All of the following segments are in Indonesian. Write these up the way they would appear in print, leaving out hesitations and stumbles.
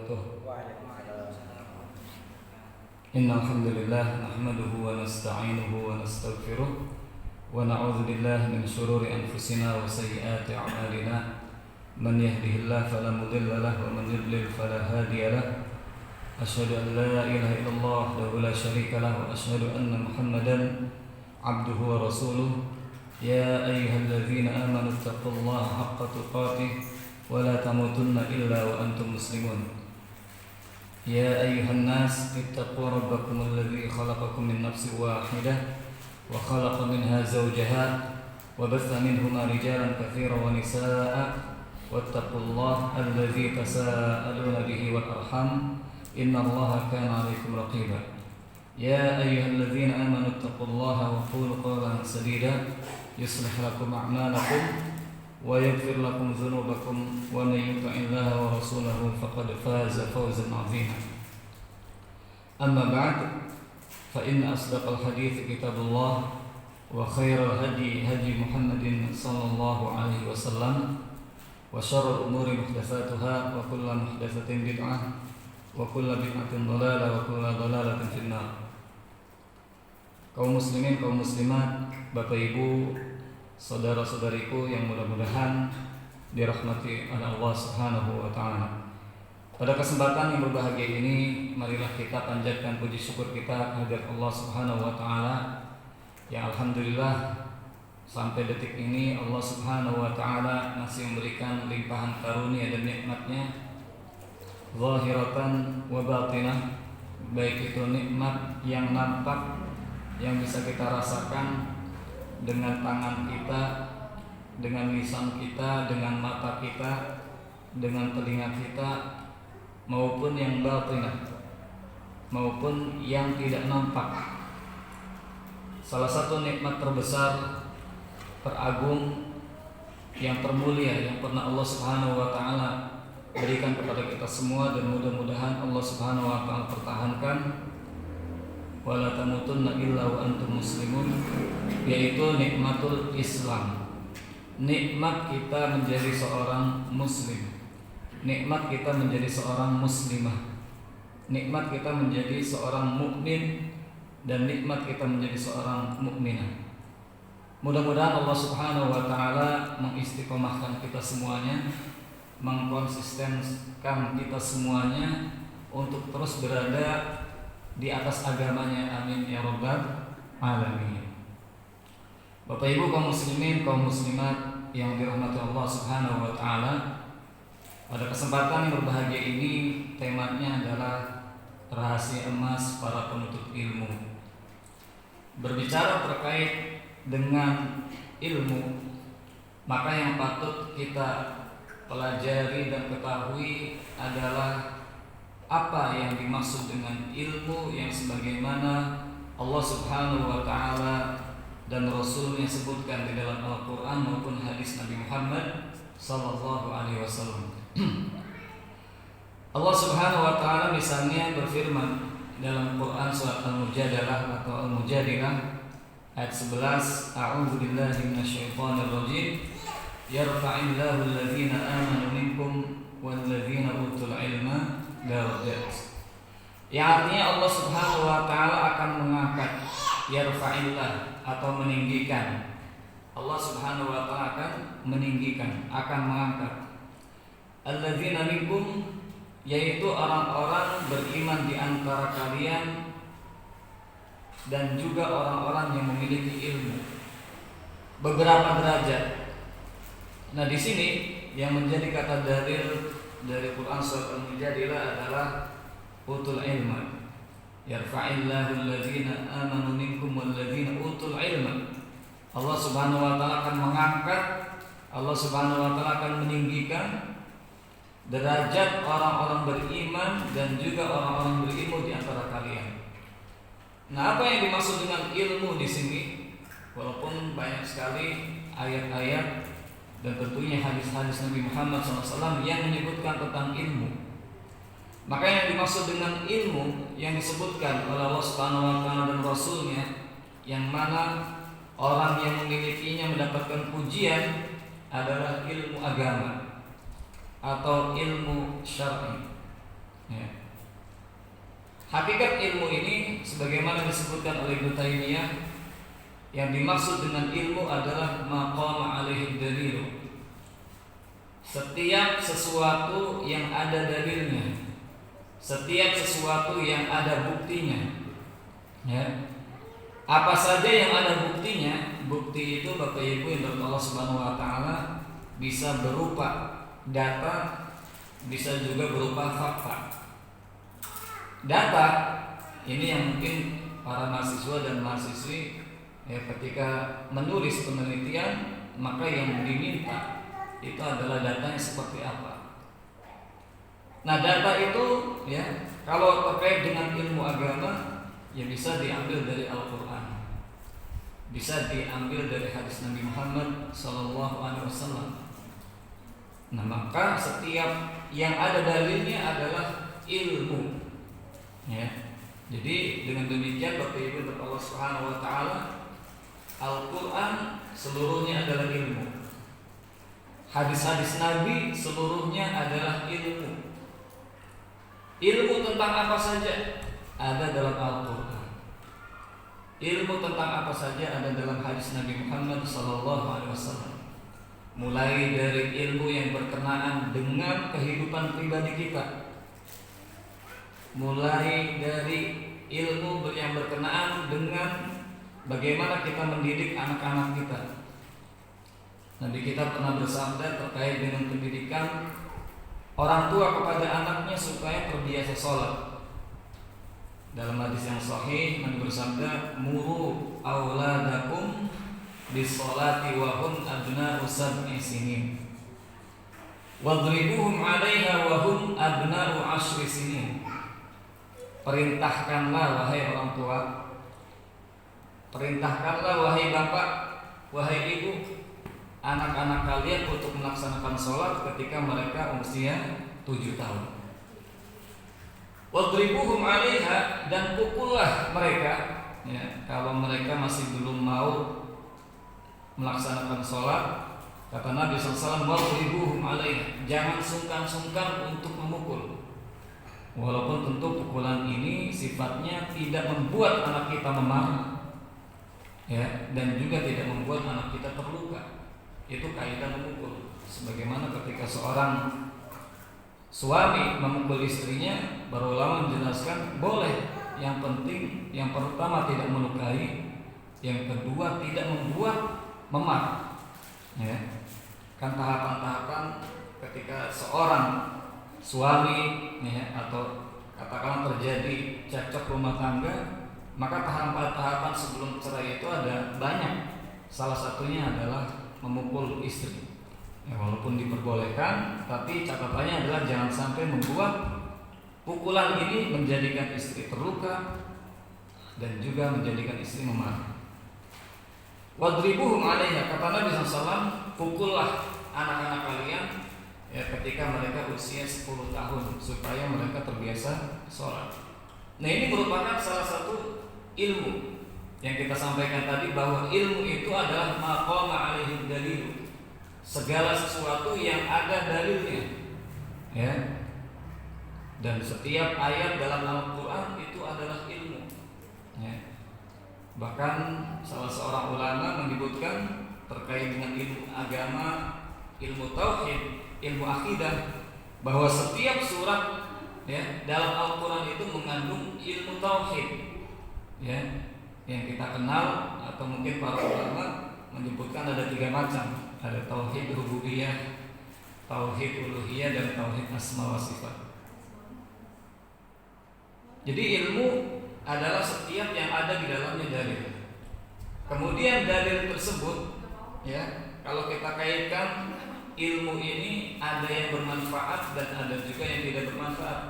وبركاته. إن الحمد لله نحمده ونستعينه ونستغفره ونعوذ بالله من شرور أنفسنا وسيئات أعمالنا من يهده الله فلا مضل له ومن يضلل فلا هادي له أشهد أن لا إله إلا الله وحده لا شريك له وأشهد أن محمدا عبده ورسوله يا أيها الذين آمنوا اتقوا الله حق تقاته ولا تموتن إلا وأنتم مسلمون يا أيها الناس اتقوا ربكم الذي خلقكم من نفس واحدة وخلق منها زوجها وبث منهما رجالا كثيرا ونساء واتقوا الله الذي تساءلون به والأرحام إن الله كان عليكم رقيبا يا أيها الذين آمنوا اتقوا الله وقولوا قولا سديدا يصلح لكم أعمالكم ويغفر لكم ذنوبكم ومن يطع الله ورسوله فقد فاز فوزا عظيما أما بعد فإن أصدق الحديث كتاب الله وخير الهدي هدي محمد صلى الله عليه وسلم وشر الأمور محدثاتها وكل محدثة بدعة وكل بدعة ضلالة وكل ضلالة في النار. Kaum muslimin, kaum muslimat, Bapak Ibu, saudara-saudariku yang mudah-mudahan dirahmati oleh Allah Subhanahu wa taala. Pada kesempatan yang berbahagia ini, marilah kita panjatkan puji syukur kita kehadirat Allah Subhanahu wa taala yang alhamdulillah sampai detik ini Allah Subhanahu wa taala masih memberikan limpahan karunia dan nikmatnya zahiratan wa batinah, baik itu nikmat yang nampak yang bisa kita rasakan dengan tangan kita, dengan lisan kita, dengan mata kita, dengan telinga kita, maupun yang batinah, maupun yang tidak nampak. Salah satu nikmat terbesar, teragung, yang termulia yang pernah Allah Subhanahu wa taala berikan kepada kita semua, dan mudah-mudahan Allah Subhanahu wa taala pertahankan, wala tamutunna illa wa antum muslimun, yaitu nikmatul Islam. Nikmat kita menjadi seorang muslim, nikmat kita menjadi seorang muslimah, nikmat kita menjadi seorang mukmin, dan nikmat kita menjadi seorang mukminah. Mudah-mudahan Allah Subhanahu wa taala mengistiqomahkan kita semuanya, mengkonsistenkan kita semuanya untuk terus berada di atas agamanya, amin ya rabbal alamin. Bapak Ibu kaum muslimin, kaum muslimat yang dirahmati Allah Subhanahu wa taala, pada kesempatan yang berbahagia ini temanya adalah rahasia emas para penuntut ilmu. Berbicara terkait dengan ilmu, maka yang patut kita pelajari dan ketahui adalah apa yang dimaksud dengan ilmu yang sebagaimana Allah Subhanahu wa taala dan Rasulnya sebutkan di dalam Al-Quran maupun hadis Nabi Muhammad sallallahu alaihi wasallam. Allah Subhanahu wa taala misalnya berfirman dalam Quran surat Al-Mujadalah atau Al-Mujadilah ayat 11, A'udzu billahi minasyaitonir rajim, yarfa'illahu alladhina amanu minkum walladzina utul ilma darajat. Yang artinya Allah Subhanahu wa taala akan mengangkat, yarfa'illah atau meninggikan. Allah Subhanahu wa taala akan meninggikan, akan mengangkat. Alladzina minkum, yaitu orang-orang beriman di antara kalian dan juga orang-orang yang memiliki ilmu. Beberapa derajat. Nah, di sini yang menjadi kata dalil dari Quran surat Al-Mujadilah adalah utul ilma. Yarfa'illahu alladzina amanu minkum walladzina utul ilma. Allah Subhanahu wa taala akan mengangkat, Allah Subhanahu wa taala akan meninggikan derajat orang-orang beriman dan juga orang-orang berilmu di antara kalian. Nah, apa yang dimaksud dengan ilmu di sini? Walaupun banyak sekali ayat-ayat dan tentunya hadis-hadis Nabi Muhammad SAW yang menyebutkan tentang ilmu. Maka yang dimaksud dengan ilmu yang disebutkan oleh Allah Subhanahu wa taala dan Rasulnya, yang mana orang yang memilikinya mendapatkan pujian, adalah ilmu agama atau ilmu syar'i. Ya. Hakikat ilmu ini sebagaimana disebutkan oleh Ibnu Taimiyah, yang dimaksud dengan ilmu adalah maqama alaihi dalil. Setiap sesuatu yang ada dalilnya, setiap sesuatu yang ada buktinya. Ya. Apa saja yang ada buktinya, bukti itu Bapak Ibu yang dari Allah Subhanahu wa taala bisa berupa data, bisa juga berupa fakta. Data ini yang mungkin para mahasiswa dan mahasiswi ketika menulis penelitian, maka yang diminta itu adalah datanya seperti apa. Nah, data itu kalau terkait dengan ilmu agama bisa diambil dari Al-Quran, bisa diambil dari hadis Nabi Muhammad SAW. Nah, maka setiap yang ada dalilnya adalah ilmu. Jadi dengan demikian Bapak Ibu dari Allah Subhanahu wa taala, Al-Quran seluruhnya adalah ilmu. Hadis-hadis Nabi seluruhnya adalah ilmu. Ilmu tentang apa saja ada dalam Al-Quran. Ilmu tentang apa saja ada dalam hadis Nabi Muhammad SAW. Mulai dari ilmu yang berkenaan dengan kehidupan pribadi kita, mulai dari ilmu yang berkenaan dengan bagaimana kita mendidik anak-anak kita. Nabi kita pernah bersabda terkait dengan pendidikan orang tua kepada anaknya supaya terbiasa sholat. Dalam hadis yang sahih Nabi bersabda, muru auladakum bis-sholati wa hum abna'u sab'i sinin, wadribuhum 'alaiha wa hum abna'u 'ashri sinin. Perintahkanlah wahai orang tua, perintahkanlah wahai bapak, wahai ibu, anak-anak kalian untuk melaksanakan sholat ketika mereka usia 7 tahun. Wadribuhum 'alaiha, dan pukullah mereka kalau mereka masih belum mau melaksanakan sholat. Kata Nabi SAW, wadribuhum 'alaiha, jangan sungkan-sungkan untuk memukul. Walaupun tentu pukulan ini sifatnya tidak membuat anak kita memarah, dan juga tidak membuat anak kita terluka. Itu kaidah memukul. Sebagaimana ketika seorang suami memukul istrinya, para ulama menjelaskan boleh. Yang penting yang pertama tidak melukai, yang kedua tidak membuat memar. Kan tahapan-tahapan ketika seorang suami atau katakanlah terjadi cekcok rumah tangga, maka tahapan-tahapan sebelum cerai itu ada banyak. Salah satunya adalah memukul istri. Walaupun diperbolehkan, tapi catatannya adalah jangan sampai membuat pukulan ini menjadikan istri terluka dan juga menjadikan istri memarah. Wadribuhum 'alaiha, kata Nabi SAW, pukullah anak-anak kalian ketika mereka usia 10 tahun supaya mereka terbiasa sholat. Nah, ini merupakan salah satu ilmu yang kita sampaikan tadi, bahwa ilmu itu adalah maqama alaihi dalil, segala sesuatu yang ada dalilnya. Dan setiap ayat dalam Al-Quran itu adalah ilmu. Bahkan salah seorang ulama menyebutkan terkait dengan ilmu agama, ilmu tauhid, ilmu akidah, bahwa setiap surat dalam Al-Quran itu mengandung ilmu tauhid, yang kita kenal, atau mungkin para ulama menyebutkan ada 3 macam. Ada tauhid rububiyah, tauhid uluhiyah, dan tauhid asma wa sifat. Jadi ilmu adalah setiap yang ada di dalamnya dalil. Kemudian dalil tersebut, kalau kita kaitkan, ilmu ini ada yang bermanfaat dan ada juga yang tidak bermanfaat.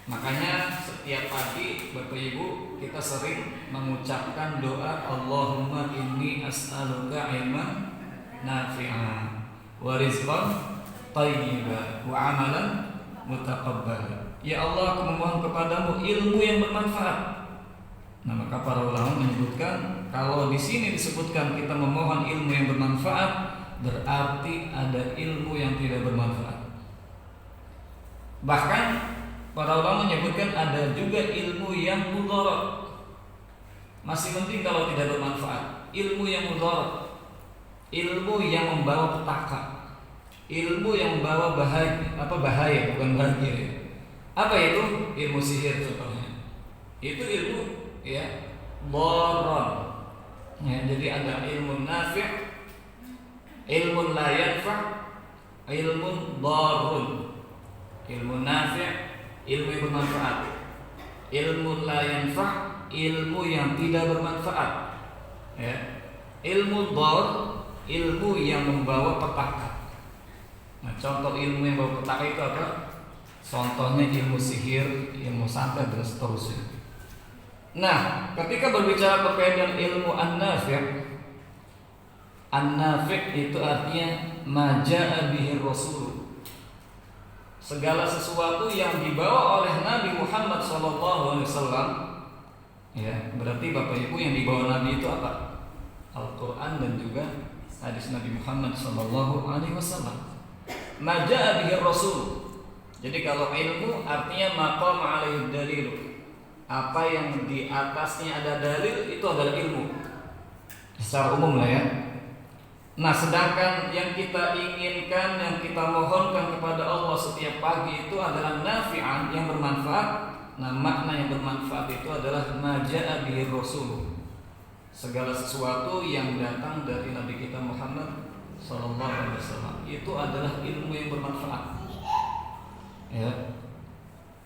Makanya setiap pagi Bapak Ibu kita sering mengucapkan doa, Allahumma inni as'aluka ilman nafi'an wa rizqan thayyiban wa amalan mutaqabbal. Ya Allah, aku memohon kepadamu ilmu yang bermanfaat. Nah, maka para ulama menyebutkan kalau di sini disebutkan kita memohon ilmu yang bermanfaat, berarti ada ilmu yang tidak bermanfaat. Bahkan para ulama menyebutkan ada juga ilmu yang mudarat. Masih penting kalau tidak bermanfaat. Ilmu yang mudarat, ilmu yang membawa petaka, ilmu yang membawa bahaya bukan bahagia ya. Apa itu? Ilmu sihir contohnya. Itu ilmu ya dharar. Ya, jadi ada ilmu nafi', ilmu la yanfa', ilmu dharun. Ilmu nafi', ilmu yang bermanfaat. Ilmu la yanfa', ilmu yang tidak bermanfaat. Ya. Ilmu dhar, ilmu yang membawa petaka. Nah, contoh ilmu yang membawa petaka itu apa? Contohnya ilmu sihir, ilmu santet dan seterusnya. Nah, ketika berbicara terkait dengan ilmu an-nafi' itu artinya ma ja'a bihi Rasul. Segala sesuatu yang dibawa oleh Nabi Muhammad SAW. Ya, berarti Bapak Ibu yang dibawa Nabi itu apa? Al-Quran dan juga hadis Nabi Muhammad SAW. Ma ja'a bihi Rasul. Jadi kalau ilmu artinya maqam alaihi dalil. Apa yang di atasnya ada dalil itu adalah ilmu. Secara umum lah ya. Nah, sedangkan yang kita inginkan, yang kita mohonkan kepada Allah setiap pagi itu adalah nafi'an, yang bermanfaat. Nah, makna yang bermanfaat itu adalah ma ja'a bihi Rasul. Segala sesuatu yang datang dari Nabi kita Muhammad SAW itu adalah ilmu yang bermanfaat. Ya.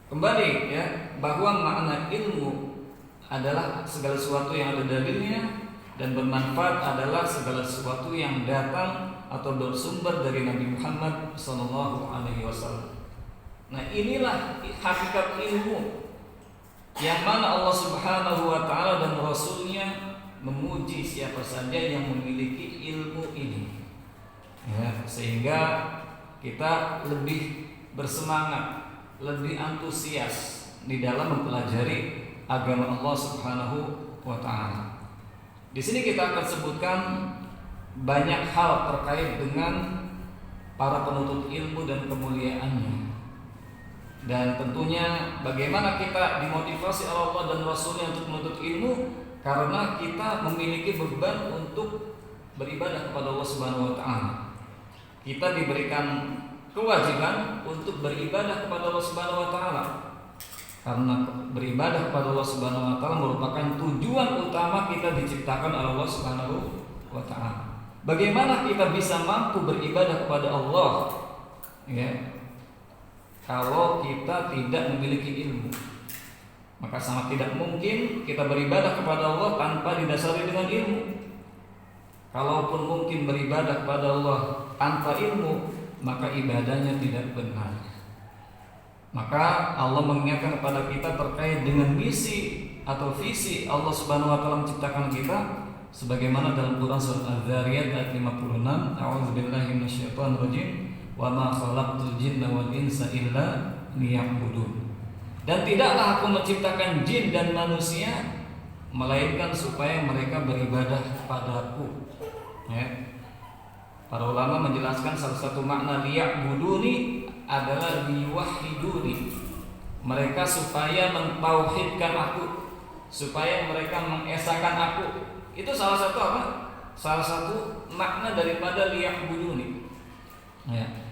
Kembali ya, bahwa makna ilmu adalah segala sesuatu yang ada dalilnya, dan bermanfaat adalah segala sesuatu yang datang atau bersumber dari Nabi Muhammad SAW. Nah, inilah hakikat ilmu yang mana Allah Subhanahu wa Ta'ala dan Rasulnya memuji siapa saja yang memiliki ilmu ini. Ya, sehingga kita lebih bersemangat, lebih antusias di dalam mempelajari agama Allah Subhanahu wa Ta'ala. Di sini kita akan sebutkan banyak hal terkait dengan para penuntut ilmu dan kemuliaannya. Dan tentunya bagaimana kita dimotivasi oleh Allah dan Rasulnya untuk menuntut ilmu, karena kita memiliki beban untuk beribadah kepada Allah Subhanahu wa Ta'ala. Kita diberikan kewajiban untuk beribadah kepada Allah Subhanahu wa Ta'ala. Karena beribadah kepada Allah Subhanahu wa Ta'ala merupakan tujuan utama kita diciptakan oleh Allah Subhanahu wa Ta'ala. Bagaimana kita bisa mampu beribadah kepada Allah ya, kalau kita tidak memiliki ilmu? Maka sangat tidak mungkin kita beribadah kepada Allah tanpa didasari dengan ilmu. Kalaupun mungkin beribadah kepada Allah tanpa ilmu, maka ibadahnya tidak benar. Maka Allah mengingatkan kepada kita terkait dengan misi atau visi Allah Subhanahu wa Ta'ala menciptakan kita, sebagaimana dalam Quran surat Az-Zariyat ayat 56, A'udzubillahi minasyaitonirrajim, wa ma khalaqtul jinna wal insa illa liya'budun. Dan tidaklah aku menciptakan jin dan manusia melainkan supaya mereka beribadah kepadaku. Ya. Para ulama menjelaskan salah satu makna liya'buduni adalah liwahiduni. Mereka supaya mentauhidkan aku, supaya mereka mengesahkan aku. Itu salah satu apa? Salah satu makna daripada liya'buduni. Ya.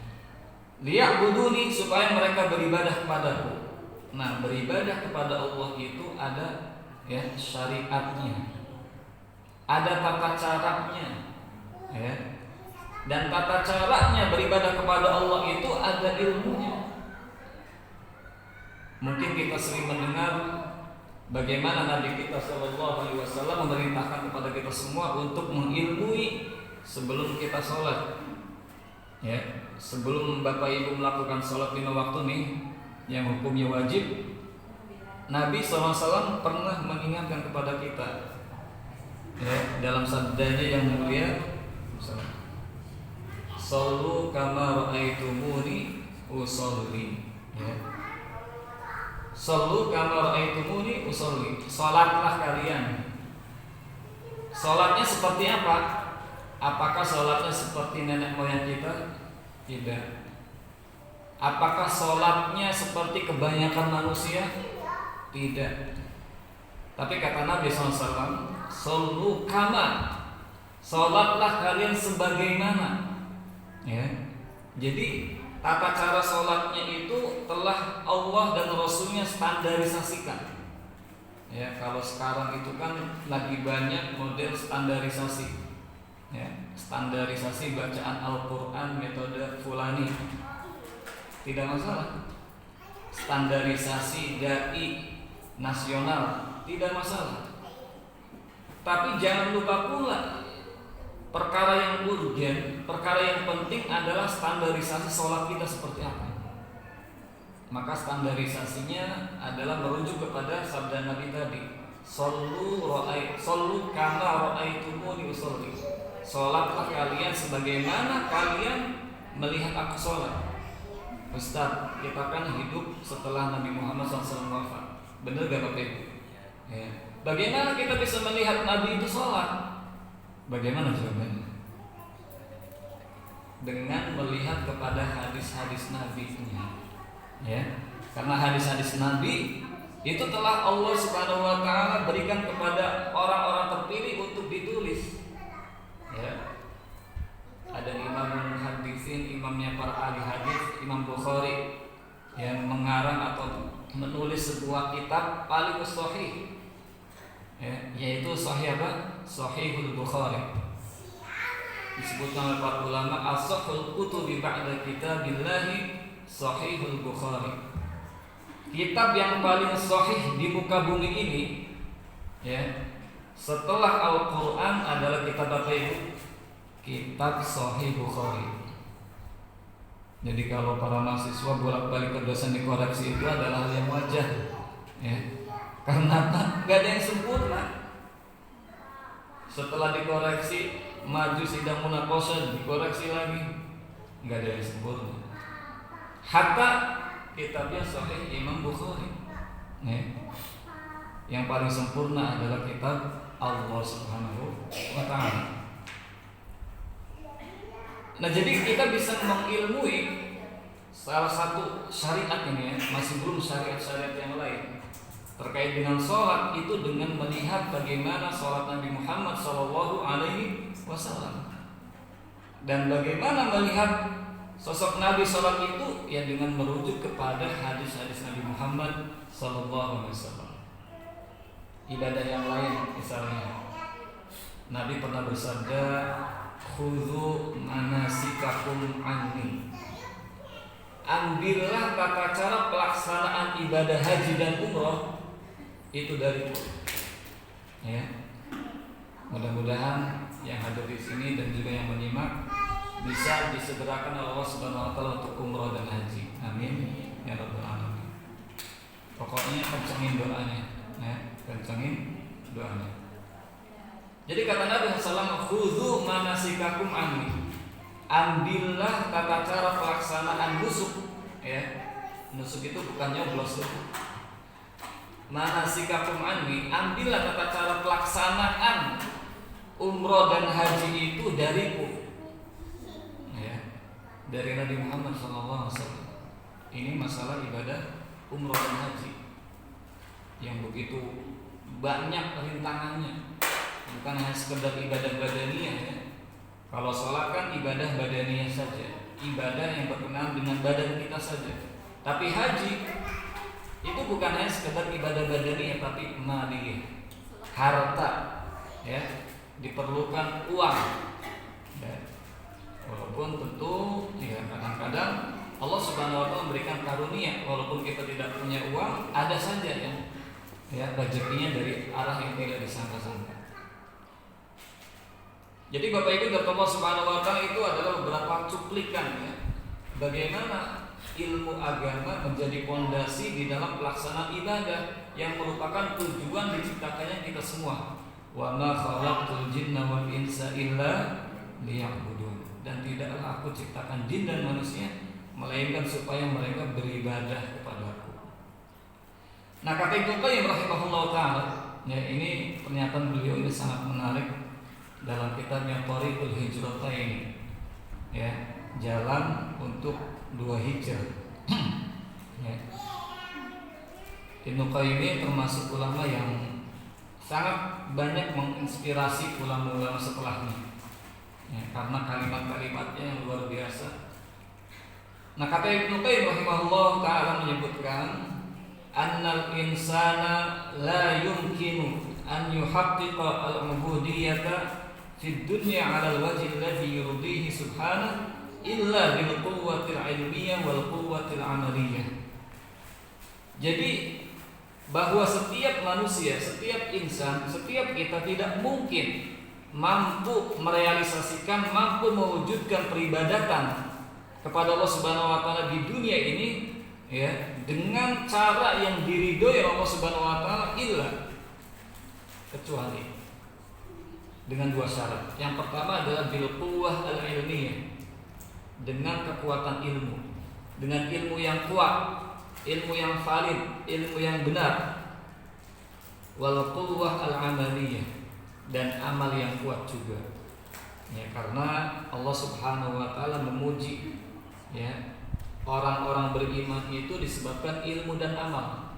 Liya'buduni supaya mereka beribadah kepadaku. Nah, beribadah kepada Allah itu ada ya syariatnya, ada tata caranya, ya. Dan tata caranya beribadah kepada Allah itu ada ilmunya. Mungkin kita sering mendengar bagaimana Nabi kita Shallallahu Alaihi Wasallam memerintahkan kepada kita semua untuk mengilmui sebelum kita sholat. Ya, sebelum Bapak Ibu melakukan sholat 5 waktu nih, yang hukumnya wajib, Nabi SAW pernah mengingatkan kepada kita ya, dalam sabdanya yang mulia, Sallu kama ra'aitumuni usolli. Ya. Sallu kama ra'aitumuni usolli. Salatlah kalian. Salatnya seperti apa? Apakah salatnya seperti nenek moyang kita? Tidak. Apakah sholatnya seperti kebanyakan manusia? Tidak. Tapi kata Nabi SAW, "Shollu kama", sholatlah kalian sebagaimana. Ya. Jadi tata cara sholatnya itu telah Allah dan Rasulnya standarisasikan. Ya, kalau sekarang itu kan lagi banyak model standarisasi. Ya, standarisasi bacaan Al-Quran metode Fulani. Tidak masalah. Standarisasi dai nasional tidak masalah. Tapi jangan lupa pula perkara yang urgen, perkara yang penting adalah standarisasi sholat kita seperti apa. Maka standarisasinya adalah merujuk kepada sabda Nabi tadi, Shollu kama ra'aitumuni usolli. Sholatlah kalian sebagaimana kalian melihat aku sholat. Ustaz, kita kan hidup setelah Nabi Muhammad SAW wafat. Benar gak Bapak Ibu? Ya. Bagaimana kita bisa melihat Nabi itu sholat? Bagaimana jawabannya? Dengan melihat kepada hadis-hadis Nabi-Nya. Ya, karena hadis-hadis Nabi itu telah Allah Subhanahu wa taala berikan kepada orang-orang terpilih untuk ditulis. Ya. Ada imam hadisin, imamnya para ahli hadis, Imam Bukhari yang mengarang atau menulis sebuah kitab paling sahih. Ya, yaitu sahih apa? Sahihul Bukhari. Disebutkan oleh para ulama as-sahihul kutubi ba'da kitabillahi Sahihul Bukhari. Kitab yang paling sahih di muka bumi ini, ya, setelah Al-Quran adalah kitab apa itu? Kitab Sahih Bukhari. Jadi kalau para mahasiswa bolak-balik ke dosen dikoreksi itu adalah hal yang wajar, ya. Karena nggak ada yang sempurna. Setelah dikoreksi, maju sidang munaqashah dikoreksi lagi, nggak ada yang sempurna. Hatta kitabnya Sahih Imam Bukhari, ya. Yang paling sempurna adalah kitab Allah Subhanahu wa taala. Nah, jadi kita bisa mengilmui salah satu syariat ini, ya, masih belum syariat-syariat yang lain terkait dengan sholat itu dengan melihat bagaimana sholat Nabi Muhammad SAW dan bagaimana melihat sosok Nabi sholat itu ya dengan merujuk kepada hadis-hadis Nabi Muhammad SAW. Ibadah yang lain misalnya Nabi pernah bersabda, khudhu manasikakum anni. Ambillah tata cara pelaksanaan ibadah haji dan umroh itu dariku. Ya. Mudah-mudahan yang hadir di sini dan juga yang menyimak bisa disegerakan oleh Allah Subhanahu wa taala untuk umroh dan haji. Amin ya rabbal alamin. Pokoknya kencengin doanya, ya, kencengin doanya. Jadi kata Nabi SAW, khudhu manasikakum anni. Ambillah tata cara pelaksanaan nusuk, ya. Nusuk itu bukan nyoblos. Manasikakum anni, ambillah tata cara pelaksanaan umroh dan haji itu dariku. Ya. Dari Nabi Muhammad SAW. Ini masalah ibadah umroh dan haji yang begitu banyak rintangannya. Bukan hanya sekedar ibadah badaniyah, ya. Kalau sholat kan ibadah badaniyah saja, ibadah yang berkenaan dengan badan kita saja. Tapi haji itu bukan hanya sekedar ibadah badaniyah, tapi maliyah, harta, ya, diperlukan uang. Ya. Walaupun tentu ya kadang-kadang Allah Subhanahu wa taala memberikan karunia, walaupun kita tidak punya uang, ada saja yang ya rezekinya dari arah yang tidak disangka-sangka. Jadi Bapak Ibu dari Allah Subhanahu wa taala itu adalah beberapa cuplikan, ya, bagaimana ilmu agama menjadi fondasi di dalam pelaksanaan ibadah yang merupakan tujuan diciptakannya kita semua. Wa ma khalaqtul jinna wal insa illa liya'budun. Dan tidaklah aku ciptakan jin dan manusia melainkan supaya mereka beribadah kepadaku. Nah, kata Ibnu Qayyim rahimahullah taala, ya, ini pernyataan beliau ini sangat menarik dalam kitabnya Thariqul Hijratain, ya, jalan untuk dua hijrah. Ya. Ibnu Qayyim ini termasuk ulama yang sangat banyak menginspirasi ulama-ulama setelahnya, ya, karena kalimat-kalimatnya yang luar biasa. Nah, kata Ibnu Qayyim rahimahullah taala menyebutkan annal insana la yumkinu an yuhaqqiqa al-ubudiyyata fid dunya 'ala al-wajhi alladhi yurdihi subhanahu illa bil quwwatil 'ilmiyyah wal quwwatil 'amaliyah. Jadi bahwa setiap manusia, setiap insan, setiap kita tidak mungkin mampu merealisasikan, mampu mewujudkan peribadatan kepada Allah Subhanahu wa taala di dunia ini, ya, dengan cara yang diridhoi Allah Subhanahu wa taala illa, kecuali dengan dua syarat. Yang pertama adalah bil quwwah al-ilmiyah, dengan kekuatan ilmu, dengan ilmu yang kuat, ilmu yang valid, ilmu yang benar. Wal quwwah al-amaliyah, dan amal yang kuat juga. Ya, karena Allah Subhanahu wa taala memuji, ya, orang-orang beriman itu disebabkan ilmu dan amal.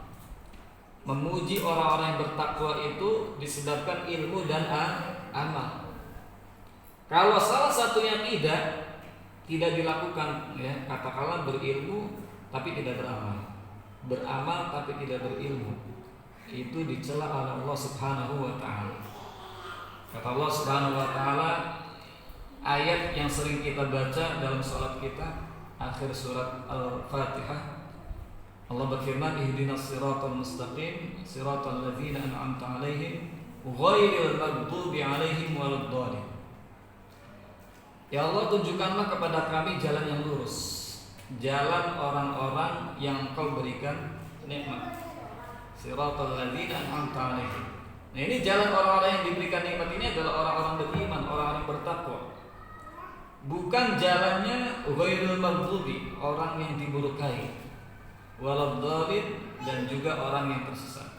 Memuji orang-orang yang bertakwa itu disebabkan ilmu dan amal. Kalau salah satunya tidak dilakukan, ya, katakanlah berilmu tapi tidak beramal, beramal tapi tidak berilmu, itu dicela oleh Allah Subhanahu wa taala. Kata Allah Subhanahu wa taala, ayat yang sering kita baca dalam salat kita, akhir surat Al-Fatihah, Allah berfirman, ihdinas siratal mustaqim siratal ladzina an'amta 'alaihim ghairil maghdubi 'alaihim waladdallin. Ya Allah, tunjukkanlah kepada kami jalan yang lurus, jalan orang-orang yang Engkau berikan nikmat. Siratal ladzina an'amta 'alaihim. Nah, ini jalan orang-orang yang diberikan nikmat ini adalah orang-orang beriman, orang-orang yang bertakwa. Bukan jalannya ghairul maghdubi, orang yang dimurkai, waladdallin, dan juga orang yang tersesat.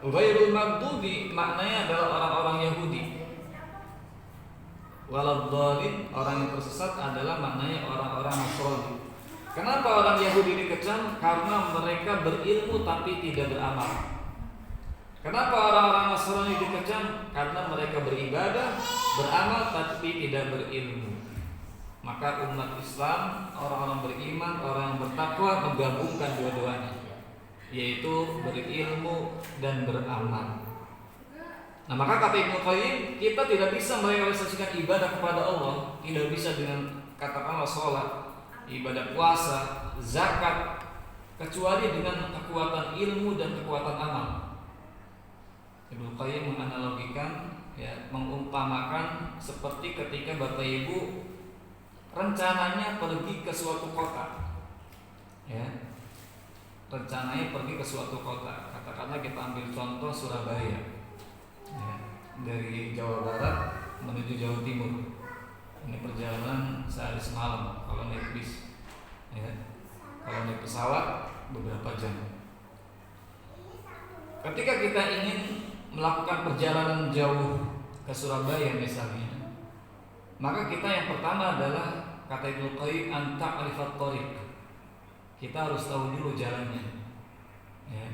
Ghairul maghdubi maknanya adalah orang-orang Yahudi. Waladdallin, orang yang tersesat, adalah maknanya orang-orang Nasrani. Kenapa orang Yahudi dikecam? Karena mereka berilmu tapi tidak beramal. Kenapa orang-orang Nasrani dikecam? Karena mereka beribadah, beramal tapi tidak berilmu. Maka umat Islam, orang-orang beriman, orang yang bertakwa menggabungkan dua-duanya, yaitu berilmu dan beramal. Nah, maka kata Ibnu Qayyim, kita tidak bisa merealisasikan ibadah kepada Allah, tidak bisa dengan katakanlah sholat, ibadah puasa, zakat, kecuali dengan kekuatan ilmu dan kekuatan amal. Ibnu Qayyim menganalogikan, ya, mengumpamakan seperti ketika Bapak Ibu rencananya pergi ke suatu kota, ya, rencananya pergi ke suatu kota. Katakanlah kita ambil contoh Surabaya, ya, dari Jawa Barat menuju Jawa Timur. Ini perjalanan sehari semalam kalau naik bis, ya. Kalau naik pesawat beberapa jam. Ketika kita ingin melakukan perjalanan jauh ke Surabaya misalnya, maka kita yang pertama adalah, kata Ibnu Qayyim, anta arifat thoriq. Kita harus tahu dulu jalannya, ya.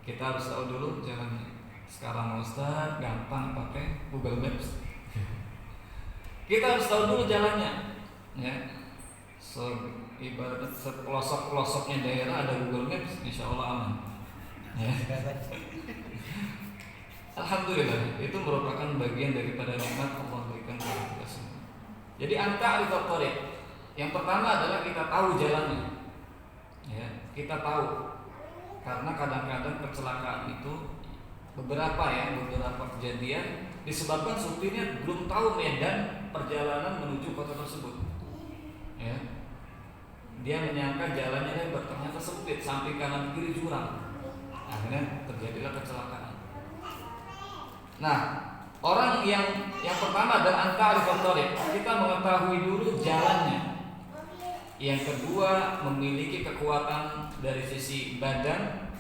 Kita harus tahu dulu jalannya. Sekarang Ustaz gampang pakai Google Maps. Kita harus tahu dulu jalannya, ya. So, ibarat sepelosok-pelosoknya daerah ada Google Maps, insya Allah aman, ya. Alhamdulillah, itu merupakan bagian daripada nikmat Allah berikan kepada kita semua. Jadi anta arifat thoriq, yang pertama adalah kita tahu jalannya, ya, kita tahu. Karena kadang-kadang kecelakaan itu beberapa kejadian disebabkan supirnya belum tahu medan perjalanan menuju kota tersebut, ya. Dia menyangka jalannya lebar, ternyata sempit, samping kanan kiri jurang, akhirnya terjadilah kecelakaan. Nah, orang yang pertama adalah anta arifat thoriq, kita mengetahui dulu jalannya. Yang kedua, memiliki kekuatan dari sisi badan,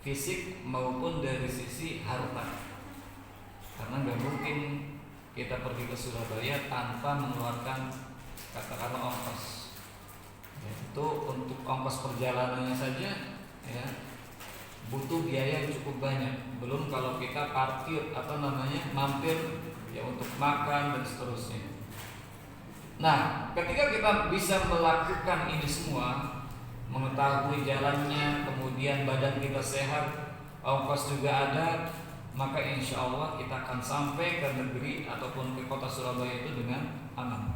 fisik, maupun dari sisi harta. Karena nggak mungkin kita pergi ke Surabaya tanpa mengeluarkan katakanlah ongkos, Ya, itu untuk ongkos perjalanannya saja ya butuh biaya yang cukup banyak. Belum kalau kita parkir mampir ya untuk makan dan seterusnya. Nah, ketika kita bisa melakukan ini semua, mengetahui jalannya, kemudian badan kita sehat, ongkos juga ada, maka insya Allah kita akan sampai ke negeri ataupun ke kota Surabaya itu dengan aman.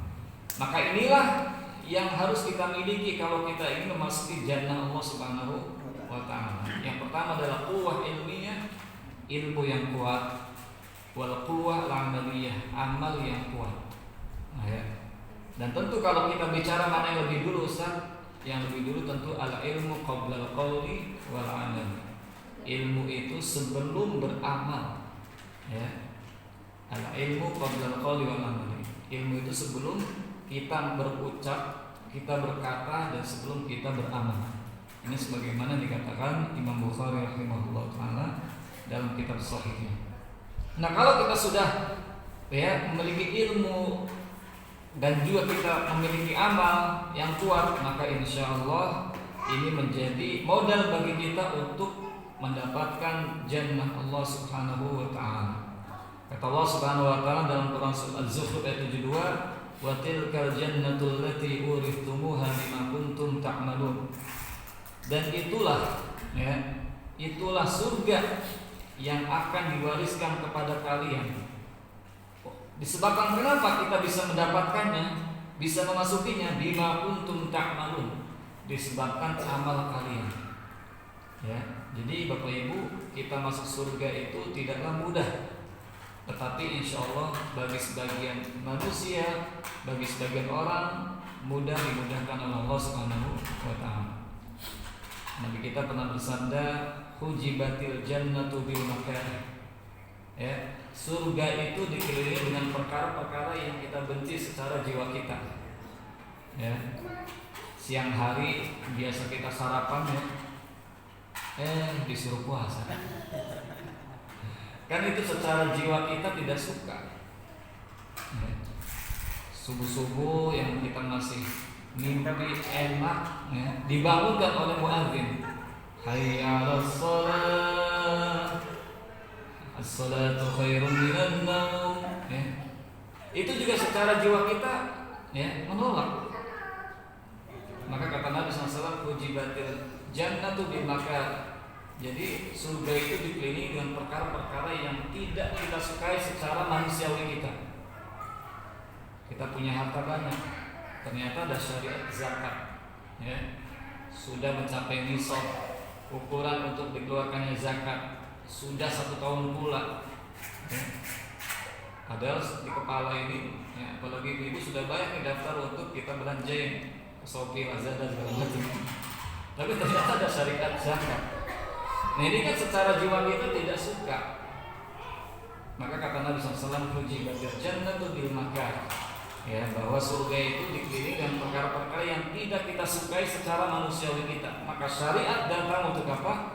Maka inilah yang harus kita miliki kalau kita ingin memasuki jannah Allah Subhanahu wa ta'ala. Yang pertama adalah quwwah ilmiah, ilmu yang kuat, wal quwwah amaliyah, amal yang kuat. Nah, ya. Dan tentu kalau kita bicara mana yang lebih dulu, Ustaz, yang lebih dulu tentu al ilmu qabla al qawli wal amal. Ilmu itu sebelum beramal. Ya. Al ilmu qabla al qawli wal amal. Ilmu itu sebelum kita berucap, kita berkata, dan sebelum kita beramal. Ini sebagaimana dikatakan Imam Bukhari rahimahullah taala dalam kitab Sahihnya. Nah, kalau kita sudah memiliki ilmu dan juga kita memiliki amal yang kuat, maka insya Allah ini menjadi modal bagi kita untuk mendapatkan jannah Allah Subhanahu wa ta'ala. Kata Allah Subhanahu wa ta'ala dalam Quran surah Az-Zukhruf ayat 72, wa tilkal jannatul lati urithumuha bima kuntum ta'malun. Dan itulah surga yang akan diwariskan kepada kalian. Disebabkan kenapa kita bisa mendapatkannya, bisa memasukinya, bima kuntum ta'malun, disebabkan amal kalian. Ya, jadi Bapak Ibu, kita masuk surga itu tidaklah mudah. Tetapi insya Allah bagi sebagian manusia, bagi sebagian orang mudah dimudahkan oleh Allah Subhanahu wa ta'ala. Nabi kita pernah bersabda, hujibatil jannatu bil makarih. Ya, surga itu dikelilingi dengan perkara-perkara yang kita benci secara jiwa kita. Ya, siang hari biasa kita sarapan disuruh puasa. Kan itu secara jiwa kita tidak suka. Ya, subuh-subuh yang kita masih mimpi enak, dibangunkan oleh muadzin, hayya 'alas shalah, as-salatu khairun minan naum. Itu juga secara jiwa kita menolak. Maka kata Nabi SAW, hujibatil jannatu bil makar. Jadi surga itu dikelilingi dengan perkara-perkara yang tidak kita sukai secara manusiawi kita. Kita punya harta banyak, ternyata ada syariat zakat, sudah mencapai nisab, ukuran untuk dikeluarkannya zakat, sudah 1 tahun pula. Padahal di kepala ini, apalagi ibu sudah banyak nih daftar untuk kita belanjain ke Shopee, Lazada, segala macam. Tapi ternyata ada syariat zakat. Nah, ini kan secara jiwa kita tidak suka. Maka kata Nabi SAW, hujibatil jannatu bil makar. Ya, bahwa surga itu dikelilingi dengan perkara-perkara yang tidak kita sukai secara manusiawi kita. Maka syariat datang untuk apa?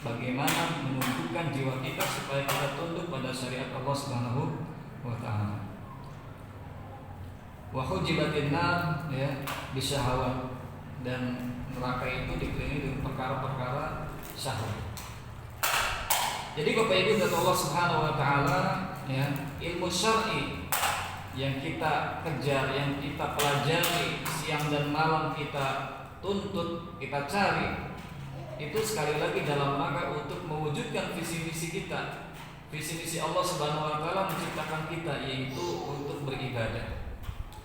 Bagaimana menundukkan jiwa kita supaya kita tunduk pada syariat Allah Subhanahu wa ta'ala. Wa hujibatin nar bisyahawat, dan neraka itu dikelilingi dengan perkara-perkara syahwat. Jadi Bapak Ibu kata Allah Subhanahu wa ta'ala, ilmu syar'i yang kita kejar, yang kita pelajari siang dan malam, kita tuntut, kita cari, itu sekali lagi dalam rangka untuk mewujudkan visi-misi kita, visi-misi Allah Subhanahu wa ta'ala menciptakan kita, yaitu untuk beribadah.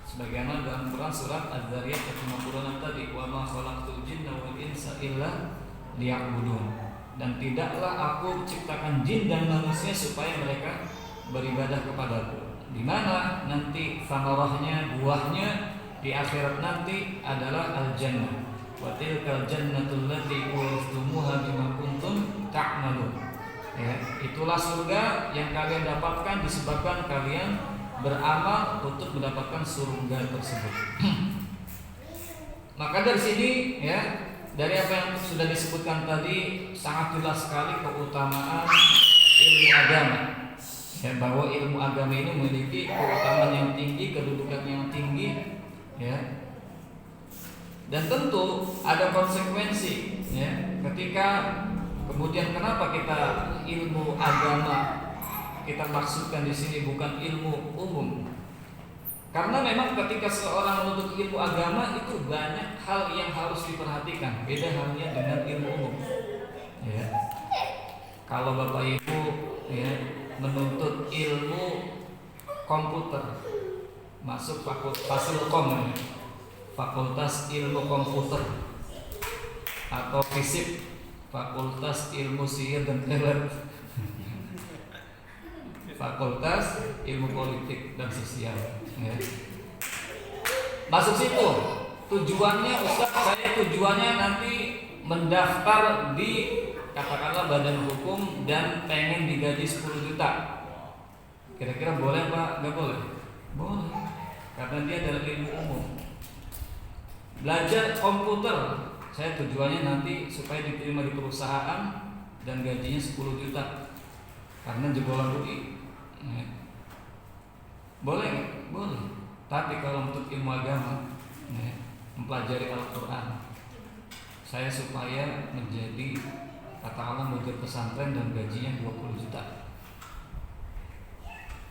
Sebagaimana dalam Quran surat Az-Zariyat ayat 56 tadi, wa ma khalaqtul jinna wal insa illa liya'budun. Dan tidaklah aku ciptakan jin dan manusia supaya mereka beribadah kepadaku. Di mana nanti samarahnya, buahnya di akhirat nanti adalah al-jannah. Wa tilkal jannatul lati urithumuha bima kuntum ta'malun. Itulah surga yang kalian dapatkan disebabkan kalian beramal untuk mendapatkan surga tersebut. Maka dari sini dari apa yang sudah disebutkan tadi sangat jelas sekali keutamaan ilmu agama. Bahwa ilmu agama ini memiliki keutamaan yang tinggi, kedudukan yang tinggi, Dan tentu ada konsekuensi ya. Ketika kemudian kenapa kita ilmu agama kita maksudkan di sini bukan ilmu umum? Karena memang ketika seorang menuntut ilmu agama itu banyak hal yang harus diperhatikan. Beda halnya dengan ilmu umum. Ya. Kalau Bapak Ibu ya, menuntut ilmu komputer, masuk Fasilkom, Fakultas Ilmu Komputer, atau FISIP, Fakultas Ilmu Sihir dan Telet, Fakultas Ilmu Politik dan Sosial ya. Masuk situ tujuannya Ustaz, saya tujuannya nanti mendaftar di katakanlah badan hukum dan pengen digaji 10 juta. Kira-kira boleh Pak? Gak boleh? Boleh, karena dia adalah ilmu umum. Belajar komputer, saya tujuannya nanti supaya diterima di perusahaan dan gajinya 10 juta karena jebolan UI. Boleh? Boleh. Tapi kalau untuk ilmu agama mempelajari Al-Quran, saya supaya menjadi katakanlah murid pesantren dan gajinya 20 juta.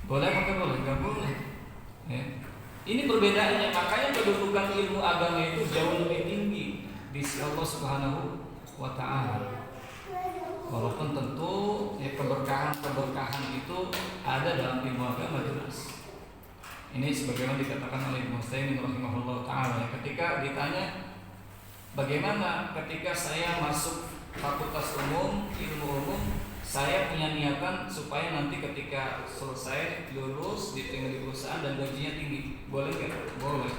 Boleh apa boleh? Gak boleh ya. Ini perbedaannya. Makanya kedudukan ilmu agama itu jauh lebih tinggi di sisi Allah Subhanahu wa Ta'ala. Walaupun tentu ya, keberkahan itu ada dalam ilmu agama jelas. Ini sebagaimana dikatakan oleh Ibnu Utsaimin rahimahullah ta'ala, ketika ditanya bagaimana ketika saya masuk fakultas umum, ilmu umum, saya punya niatan supaya nanti ketika selesai lulus diterima di perusahaan dan gajinya tinggi, boleh nggak? Boleh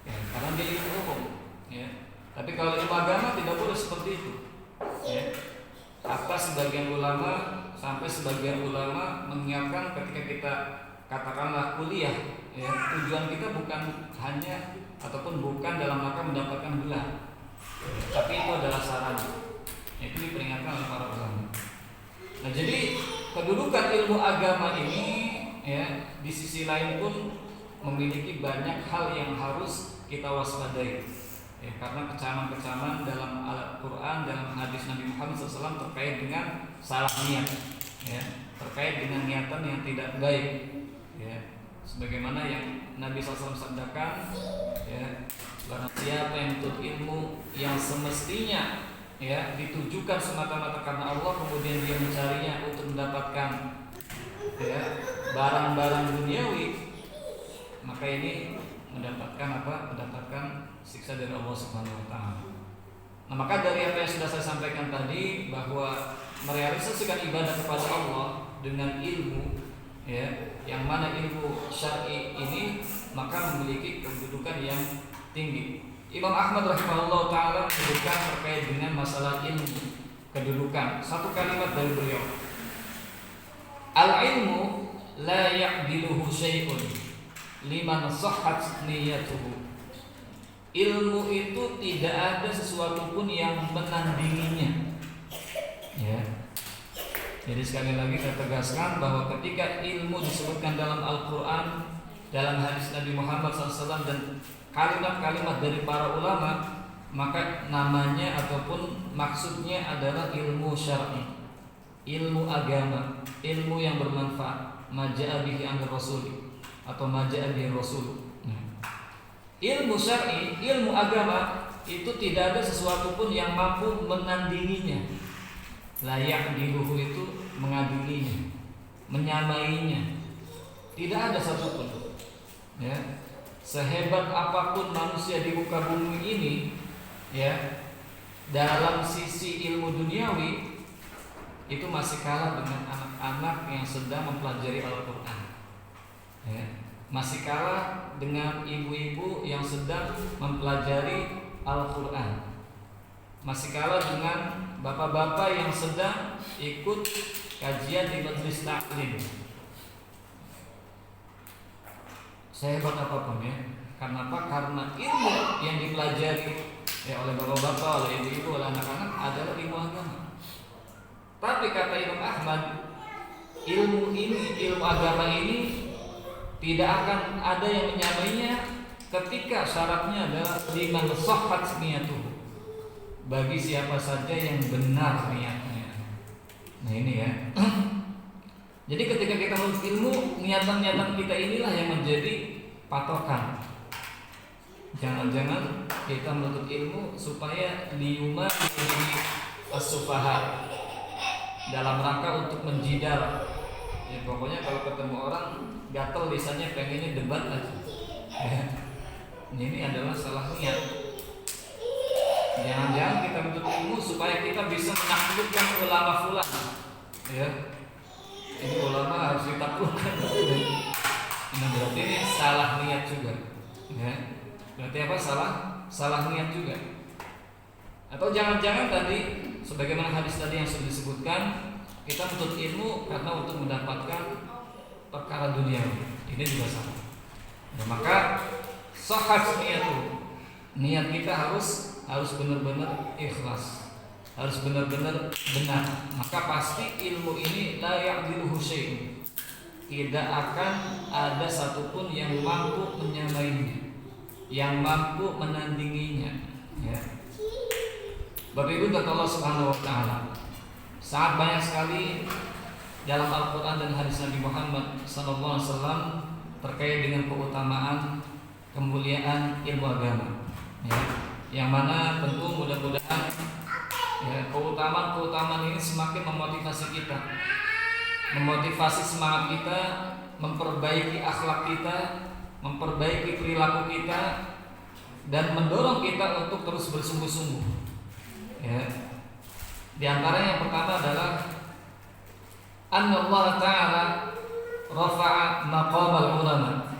ya, karena dia ilmu umum ya. Tapi kalau ilmu agama tidak boleh seperti itu ya. Kata sebagian ulama, sampai sebagian ulama mengingatkan ketika kita katakanlah kuliah ya, tujuan kita bukan hanya ataupun bukan dalam rangka mendapatkan gelar, tapi itu adalah sarana. Itu diperingatkan oleh para ulama. Nah, jadi kedudukan ilmu agama ini ya, di sisi lain pun memiliki banyak hal yang harus kita waspadai ya, karena kecaman-kecaman dalam Al-Quran, dalam hadis Nabi Muhammad SAW terkait dengan salah niat ya, terkait dengan niatan yang tidak baik ya. Sebagaimana yang Nabi SAW sabdakan ya, barang siapa yang menuntut ilmu yang semestinya ya ditujukan semata-mata karena Allah, kemudian dia mencarinya untuk mendapatkan ya barang-barang duniawi, maka ini mendapatkan apa? Mendapatkan siksa dari Allah Subhanahu wa Ta'ala. Nah, maka dari apa yang sudah saya sampaikan tadi, bahwa merealisasikan ibadah kepada Allah dengan ilmu ya, yang mana ilmu syar'i ini maka memiliki kedudukan yang tinggi. Imam Ahmad rahimahullah ta'ala menyebutkan terkait dengan masalah ilmu, kedudukan, satu kalimat dari beliau, al-ilmu la ya'diluhu syai'un liman sahhat niyatuhu. Ilmu itu tidak ada sesuatu pun yang menandinginya ya. Jadi sekali lagi saya tegaskan bahwa ketika ilmu disebutkan dalam Al-Quran, dalam hadis Nabi Muhammad SAW, dan kalimat-kalimat dari para ulama, maka namanya ataupun maksudnya adalah ilmu syar'i, ilmu agama, ilmu yang bermanfaat, maja'a bihi amir rasul atau maja'a bihi rasul. Ilmu syar'i, ilmu agama itu tidak ada sesuatu pun yang mampu menandinginya. Layak diluhu itu mengadilinya, menyamainya. Tidak ada satupun ya. Sehebat apapun manusia di muka bumi ini ya, dalam sisi ilmu duniawi itu masih kalah dengan anak-anak yang sedang mempelajari Al-Quran ya. Masih kalah dengan ibu-ibu yang sedang mempelajari Al-Quran. Masih kalah dengan bapak-bapak yang sedang ikut kajian di majelis taklim. Sehebat apapun ya, karena apa? Karena ilmu yang dipelajari ya oleh bapak-bapak, oleh ibu-ibu, oleh anak-anak adalah ilmu agama. Tapi kata Imam Ahmad, ilmu ini, ilmu agama ini tidak akan ada yang menyamainya ketika syaratnya adalah liman sahhat niyatuhu, bagi siapa saja yang benar niatnya. Nah ini ya. Jadi ketika kita menuntut ilmu, niatan-niatan kita inilah yang menjadi patokan. Jangan-jangan kita menuntut ilmu supaya liyuma menjadi as-sufaha, dalam rangka untuk menjidal. Ya pokoknya kalau ketemu orang gatel lisannya pengennya debat aja. Ya. Ini adalah salah niat. Jangan-jangan kita menuntut ilmu supaya kita bisa menaklukkan ulama fulan. Ya. Ini ulama harus ditaklukkan. Nah berarti ini salah niat juga. Ya. Berarti apa? Salah niat juga. Atau jangan-jangan tadi sebagaimana hadis tadi yang sudah disebutkan, kita menuntut ilmu karena untuk mendapatkan perkara dunia. Ini juga sama. Nah, maka sahhat niyatu. Niat kita harus benar-benar ikhlas. Harus benar-benar benar. Maka pasti ilmu ini la ya'diluhu syai'un. Tidak akan ada satupun yang mampu menyamainya, yang mampu menandinginya. Ya. Bapak Ibu kata Allah Subhanahu wa taala, sangat banyak sekali dalam Al-Qur'an dan hadis Nabi Muhammad sallallahu alaihi wasallam terkait dengan keutamaan kemuliaan ilmu agama. Ya. Yang mana tentu mudah-mudahan ya, keutamaan-keutamaan ini semakin memotivasi kita, memotivasi semangat kita, memperbaiki akhlak kita, memperbaiki perilaku kita, dan mendorong kita untuk terus bersungguh-sungguh. Ya. Di antaranya yang pertama adalah anna Allah Ta'ala rafa'a maqamal ulama,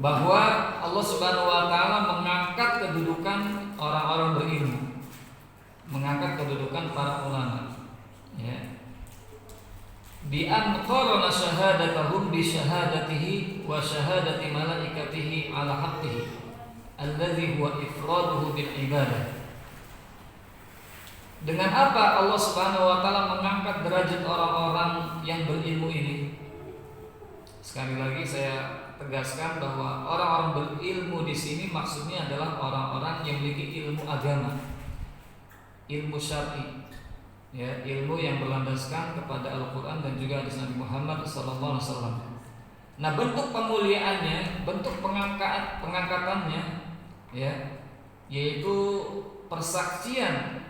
bahwa Allah Subhanahu wa taala mengangkat kedudukan orang-orang berilmu, mengangkat kedudukan para ulama. Ya. Bi an qarana syahadatahum bi syahadatihi wa syahadati malaikatihi ala haqqihi alladzi huwa ifraduhu bil ibadah. Dengan apa Allah Subhanahu wa taala mengangkat derajat orang-orang yang berilmu ini? Sekali lagi saya tegaskan bahwa orang-orang berilmu di sini maksudnya adalah orang-orang yang memiliki ilmu agama, ilmu syar'i, ya, ilmu yang berlandaskan kepada Al-Qur'an dan juga hadis Nabi Muhammad SAW. Nah, bentuk pemuliaannya, bentuk pengangkatannya, ya, yaitu persaksian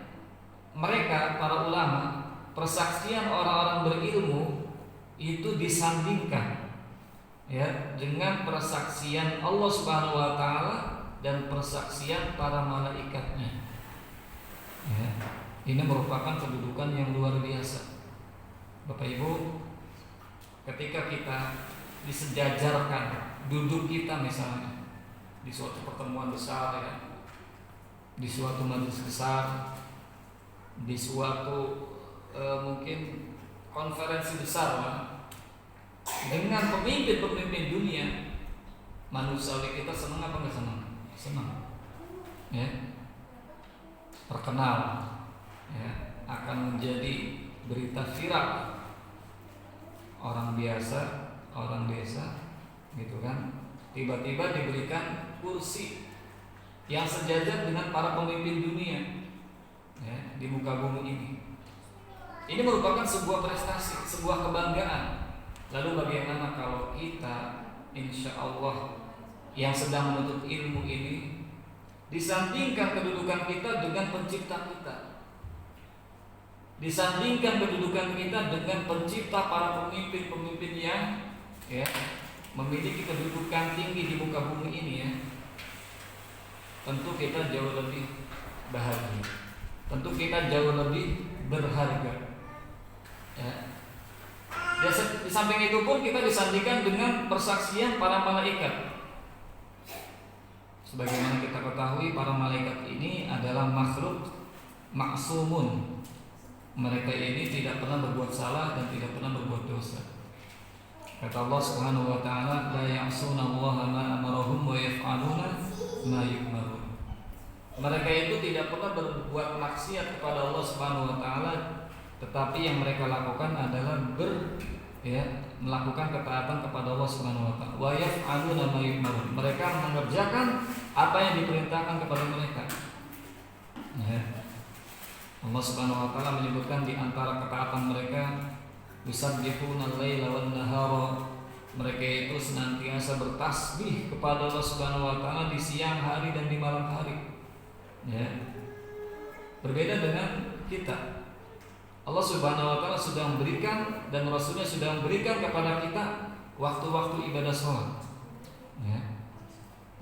mereka para ulama, persaksian orang-orang berilmu itu disandingkan, ya, dengan persaksian Allah Subhanahu wa taala dan persaksian para malaikatnya. Ya, ini merupakan kedudukan yang luar biasa. Bapak Ibu, ketika kita disejajarkan duduk kita misalnya di suatu pertemuan besar, ya, di suatu majelis besar, di suatu mungkin konferensi besar, lah, dengan pemimpin-pemimpin dunia, manusiawi kita senang apa nggak senang? Senang, ya, terkenal, ya, akan menjadi berita viral, orang biasa, orang desa, gitu kan, tiba-tiba diberikan kursi yang sejajar dengan para pemimpin dunia, ya, di muka bumi ini. Ini merupakan sebuah prestasi, sebuah kebanggaan. Lalu bagaimana kalau kita, insya Allah, yang sedang menuntut ilmu ini, disandingkan kedudukan kita dengan pencipta kita, disandingkan kedudukan kita dengan pencipta para pemimpin-pemimpin yang, ya, memiliki kedudukan tinggi di muka bumi ini, ya, tentu kita jauh lebih bahagia, tentu kita jauh lebih berharga. Ya. Di samping itu pun kita disandingkan dengan persaksian para malaikat. Sebagaimana kita ketahui, para malaikat ini adalah makhluk maksumun. Mereka ini tidak pernah berbuat salah dan tidak pernah berbuat dosa. Kata Allah Subhanahu wa taala, la ya'sunallaha ma amarahum wa yaf'aluna ma yu'marun. Mereka itu tidak pernah berbuat maksiat kepada Allah Subhanahu wa taala, tetapi yang mereka lakukan adalah melakukan ketaatan kepada Allah Subhanahu wa taala. Wa yaf'aluna ma yu'marun. Mereka mengerjakan apa yang diperintahkan kepada mereka. Ya. Allah Subhanahu wa taala menyebutkan di antara ketaatan mereka, yusabbihuna al-laila wan nahara. Mereka itu senantiasa bertasbih kepada Allah Subhanahu wa taala di siang hari dan di malam hari. Ya. Berbeda dengan kita. Allah Subhanahu wa taala sudah memberikan dan Rasulnya sudah memberikan kepada kita waktu-waktu ibadah sholat. Ya.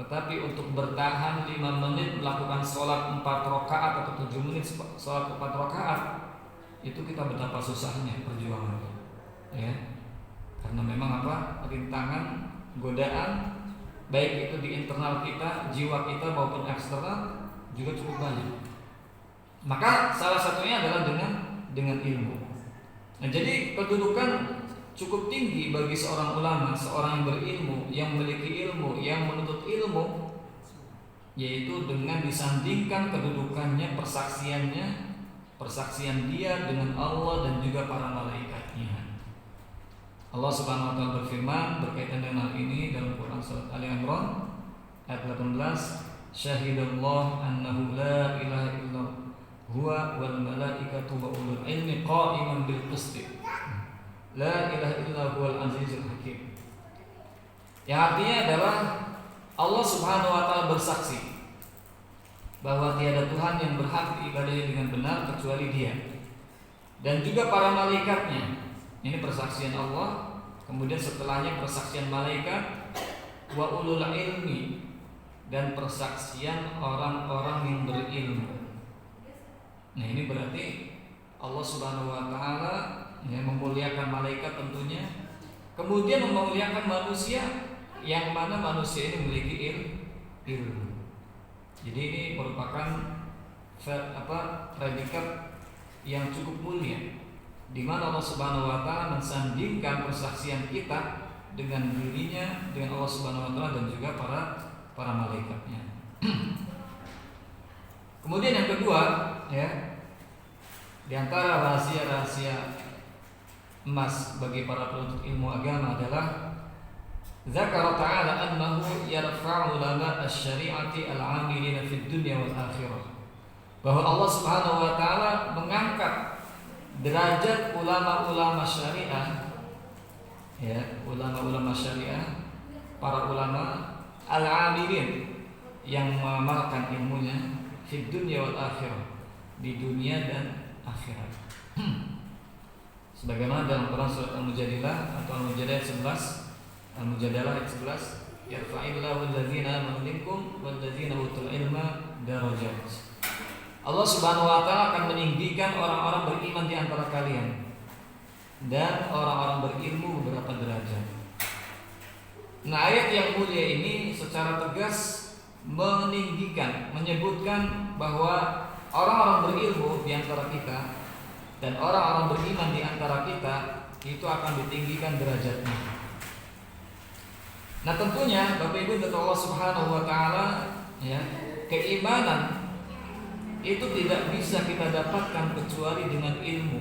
Tetapi untuk bertahan 5 menit melakukan sholat 4 rakaat atau 7 menit sholat 4 rakaat, itu kita betapa susahnya perjuangan. Ya. Karena memang apa? Rintangan, godaan, baik itu di internal kita, jiwa kita maupun eksternal juga cukup banyak. Maka salah satunya adalah dengan ilmu. Nah, jadi kedudukan cukup tinggi bagi seorang ulama, seorang yang berilmu, yang memiliki ilmu, yang menuntut ilmu, yaitu dengan disandingkan kedudukannya, persaksian dia dengan Allah dan juga para malaikatnya. Allah Subhanahu wa taala berfirman berkaitan dengan hal ini dalam Quran surat Ali Imran ayat 18, syahidallahu annahu la ilaha illa huwa wal malaikatu wa ulul ilmi qa'iman bil qist. La ilaha illa huwal azizul hakim. Yang artinya adalah Allah Subhanahu wa taala bersaksi bahwa tiada Tuhan yang berhak diibadahi dengan benar kecuali Dia. Dan juga para malaikatnya. Ini persaksian Allah, kemudian setelahnya persaksian malaikat, wa ulul ilmi, dan persaksian orang-orang yang berilmu. Nah, ini berarti Allah Subhanahu wa taala ya, memuliakan malaikat tentunya, kemudian memuliakan manusia, yang mana manusia ini memiliki ilmu. Jadi ini merupakan predikat yang cukup mulia, di mana Allah Subhanahu wa taala mensandingkan persaksian kita dengan dirinya, dengan Allah Subhanahu wa taala dan juga para malaikatnya. Kemudian yang kedua, ya, di antara rahasia-rahasia emas bagi para penuntut ilmu agama adalah Zakara ta'ala annahu yarfa'u ulama asy-syari'ati al-'amilina fid dunya wal akhirah. Bahwa Allah Subhanahu wa taala mengangkat derajat ulama-ulama syariah, ya, ulama-ulama syariah, para ulama al-'amilin yang mengamalkan ilmunya fid dunya wal akhirah, di dunia dan akhirat. Sebagaimana dalam Quran surat Al-Mujadilah atau Al-Mujadilah 11, Al-Mujadalah ayat 11, yarfa'illahu alladzina amanu minkum walladzina utul ilma darajat. Allah Subhanahu wa taala akan meninggikan orang-orang beriman di antara kalian dan orang-orang berilmu beberapa derajat. Nah, ayat yang mulia ini secara tegas meninggikan, menyebutkan bahwa orang-orang berilmu di antara kita dan orang-orang beriman di antara kita itu akan ditinggikan derajatnya. Nah, tentunya Bapak Ibu dari Allah Subhanahu wa taala, ya, keimanan itu tidak bisa kita dapatkan kecuali dengan ilmu.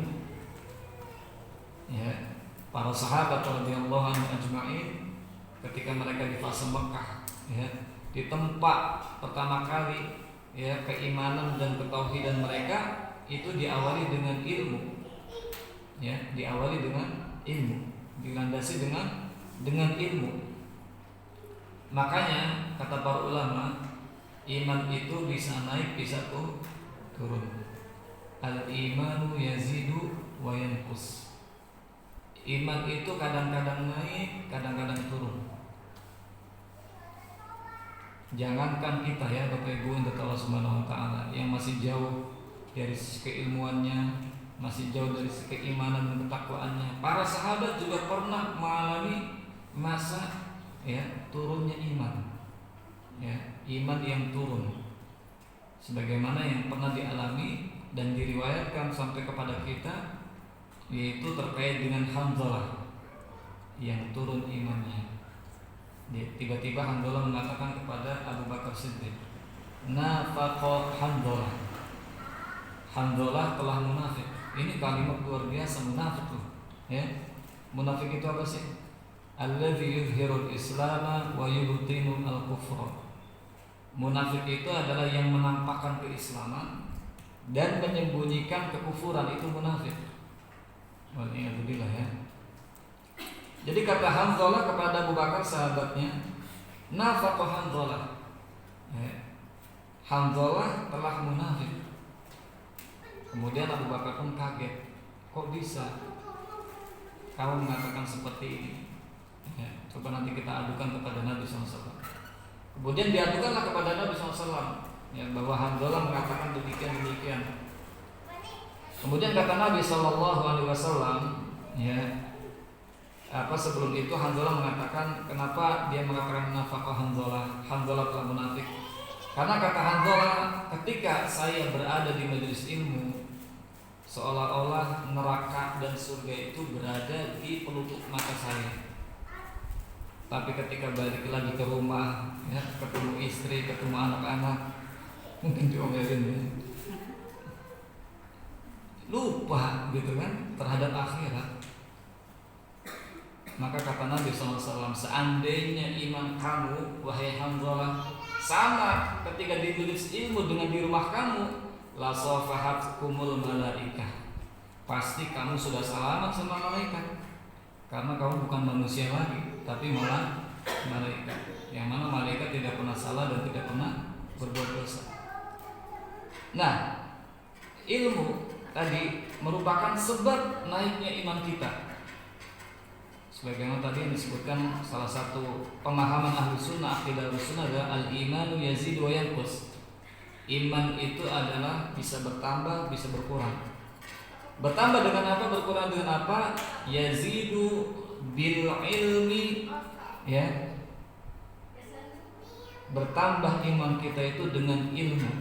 Ya, para sahabat radhiyallahu anhum ajma'in ketika mereka di fase Mekah, ya, di tempat pertama kali, ya, keimanan dan ketauhidan mereka itu diawali dengan ilmu. Ya, diawali dengan ilmu, dilandasi dengan ilmu. Makanya kata para ulama, iman itu bisa naik, bisa turun. Al-imanu yazidu wa yanqus. Iman itu kadang-kadang naik, kadang-kadang turun. Jangankan kita, ya Bapak Ibu yang Allah Subhanahu wa taala, yang masih jauh dari sisi keilmuannya, masih jauh dari sisi keimanan dan ketakwaannya. Para sahabat juga pernah mengalami masa, ya, turunnya iman, ya, iman yang turun, sebagaimana yang pernah dialami dan diriwayatkan sampai kepada kita, yaitu terkait dengan Hanzalah yang turun imannya. Tiba-tiba Hanzalah mengatakan kepada Abu Bakar Siddiq, nafaqa Hanzalah, Hanzalah telah munafik. Ini kalimat luar biasa, munafik tuh, ya. Munafik itu apa sih? Alladzi yuzhirul Islam wa yubtinu al-kufra. Munafik itu adalah yang menampakkan keislaman dan menyembunyikan kekufuran, itu munafik. Waliyadzubillah ya. Jadi kata Hanzalah kepada Abu Bakar sahabatnya, nafaqa Hanzalah. Ya. Hanzalah telah munafik. Kemudian Abu Bakar pun kaget, kok bisa kamu mengatakan seperti ini? Ya, coba nanti kita adukan kepada Nabi SAW. Kemudian diadukanlah kepada Nabi SAW, ya, bahwa Hanzalah mengatakan demikian. Kemudian kata Nabi SAW, ya, sebelum itu Hanzalah mengatakan, kenapa dia mengatakan nafaqah Hanzalah telah munafik? Karena kata Hanzalah, ketika saya berada di majelis ilmu, seolah-olah neraka dan surga itu berada di pelupuk mata saya. Tapi ketika balik lagi ke rumah, ya, ketemu istri, ketemu anak-anak, mungkin diomelin, ya, lupa gitu kan terhadap akhirat. Maka kata Nabi SAW, seandainya iman kamu, wahai Hanzalah, sama ketika di majelis ilmu dengan di rumah kamu, la safahatkumul malaikah, pasti kamu sudah salaman sama malaikat. Karena kamu bukan manusia lagi, tapi malah malaikat. Yang mana malaikat tidak pernah salah dan tidak pernah berbuat dosa. Nah, ilmu tadi merupakan sebab naiknya iman kita. Sebagaimana tadi yang disebutkan, salah satu pemahaman ahlu sunnah, akidah ahlu sunnah adalah al-imanu yazid wa yanqus. Iman itu adalah bisa bertambah, bisa berkurang. Bertambah dengan apa? Berkurang dengan apa? Yazidu bil ilmi, ya. Bertambah iman kita itu dengan ilmu,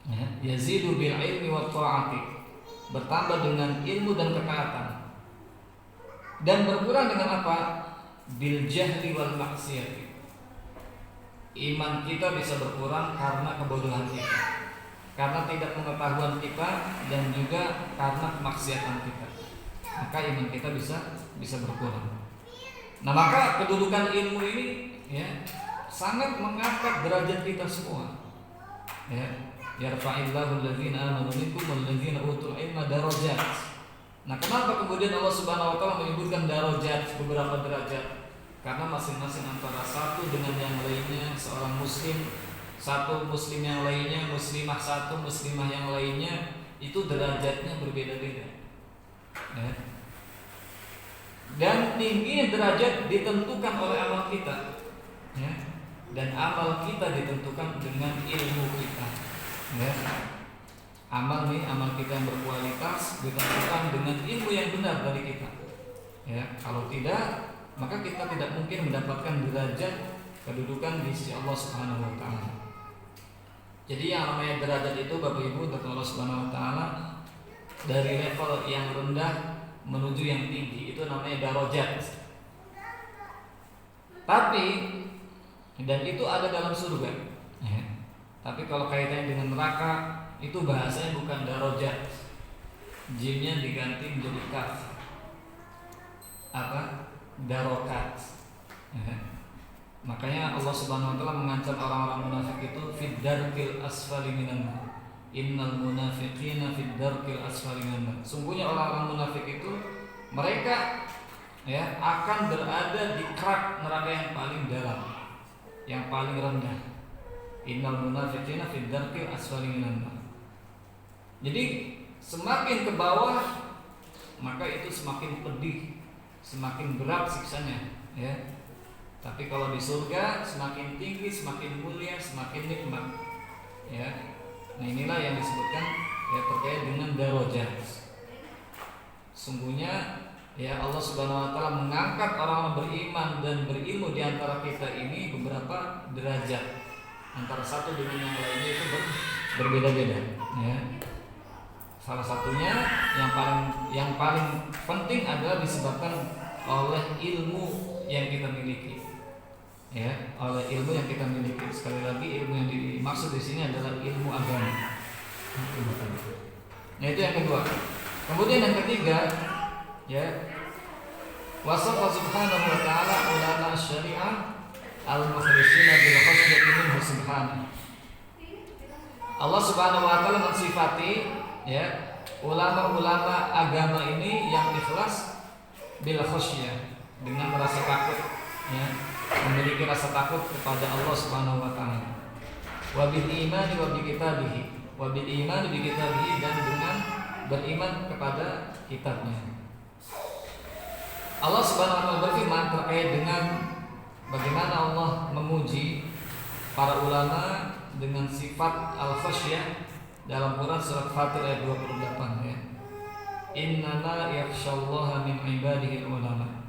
ya. Yazidu bil ilmi wa ta'ati. Bertambah dengan ilmu dan ketaatan. Dan berkurang dengan apa? Bil jahli wal maksiyati. Iman kita bisa berkurang karena kebodohan kita, karena tidak pengetahuan kita, dan juga karena kemaksiatan kita. Maka iman kita bisa berkurang. Nah, maka kedudukan ilmu ini, ya, sangat mengangkat derajat kita semua. Ya, yarfa'illahu alladzina amanu minkum walladzina utul ilma darajat. Nah, kenapa kemudian Allah Subhanahu wa taala menyebutkan darajat, beberapa derajat? Karena masing-masing antara satu dengan yang lainnya, seorang muslim, satu muslim yang lainnya, muslimah satu, muslimah yang lainnya, itu derajatnya berbeda-beda. Ya. Dan tingginya derajat ditentukan oleh amal kita, ya. Dan amal kita ditentukan dengan ilmu kita, ya. Amal kita yang berkualitas ditentukan dengan ilmu yang benar dari kita, ya. Kalau tidak, maka kita tidak mungkin mendapatkan derajat kedudukan di sisi Allah Subhanahu wa taala. Jadi yang namanya derajat itu, Bapak Ibu, kata Allah Subhanahu wa taala, dari level yang rendah menuju yang tinggi, itu namanya darajat. Tapi dan itu ada dalam surga, ya. Tapi kalau kaitannya dengan neraka, itu bahasanya bukan darajat. Jimnya diganti menjadi kaf. Apa? Darokat, ya. Makanya Allah Subhanahu wa taala mengancam orang-orang munafik itu fid darkil asfali minan nar. Innal munafiqina fid darkil asfali minan nar. Sungguhnya orang-orang munafik itu, mereka, ya, akan berada di kerak neraka yang paling dalam, yang paling rendah. Innal munafiqina fid darkil asfali minan nar. Jadi semakin ke bawah, maka itu semakin pedih, semakin berat siksanya, ya. Tapi kalau di surga semakin tinggi, semakin mulia, semakin nikmat, ya. Nah, inilah yang disebutkan, ya, terkait dengan darajat. Sungguhnya, ya, Allah Subhanahu wa taala mengangkat orang-orang beriman dan berilmu di antara kita ini beberapa derajat. Antara satu dengan yang lainnya itu berbeda-beda, ya. Salah satunya yang paling penting adalah disebabkan oleh ilmu yang kita miliki, ya, oleh ilmu yang kita miliki. Sekali lagi, ilmu yang dimaksud di sini adalah ilmu agama. Nah, itu yang kedua. Kemudian yang ketiga, ya, Wasafa subhanahu wa ta'ala ulama syariah al-mukhlishina bil khasyati minhu subhanahu. Allah subhanahu wa ta'ala mensifati ya ulama-ulama agama ini yang ikhlas bil khasyah, dengan rasa takut ya, memiliki rasa takut kepada Allah subhanahu wa ta'ala. Wa bil iman wa bi kitabihi, wa bil iman bi kitabihi, dan dengan beriman kepada kitabnya. Allah subhanahu wa ta'ala berfirman terkait dengan bagaimana Allah memuji para ulama dengan sifat al-khasyah dalam Quran surat Fatir ayat 28 ya. Innama yakhsyallaha min ibadihi ulama.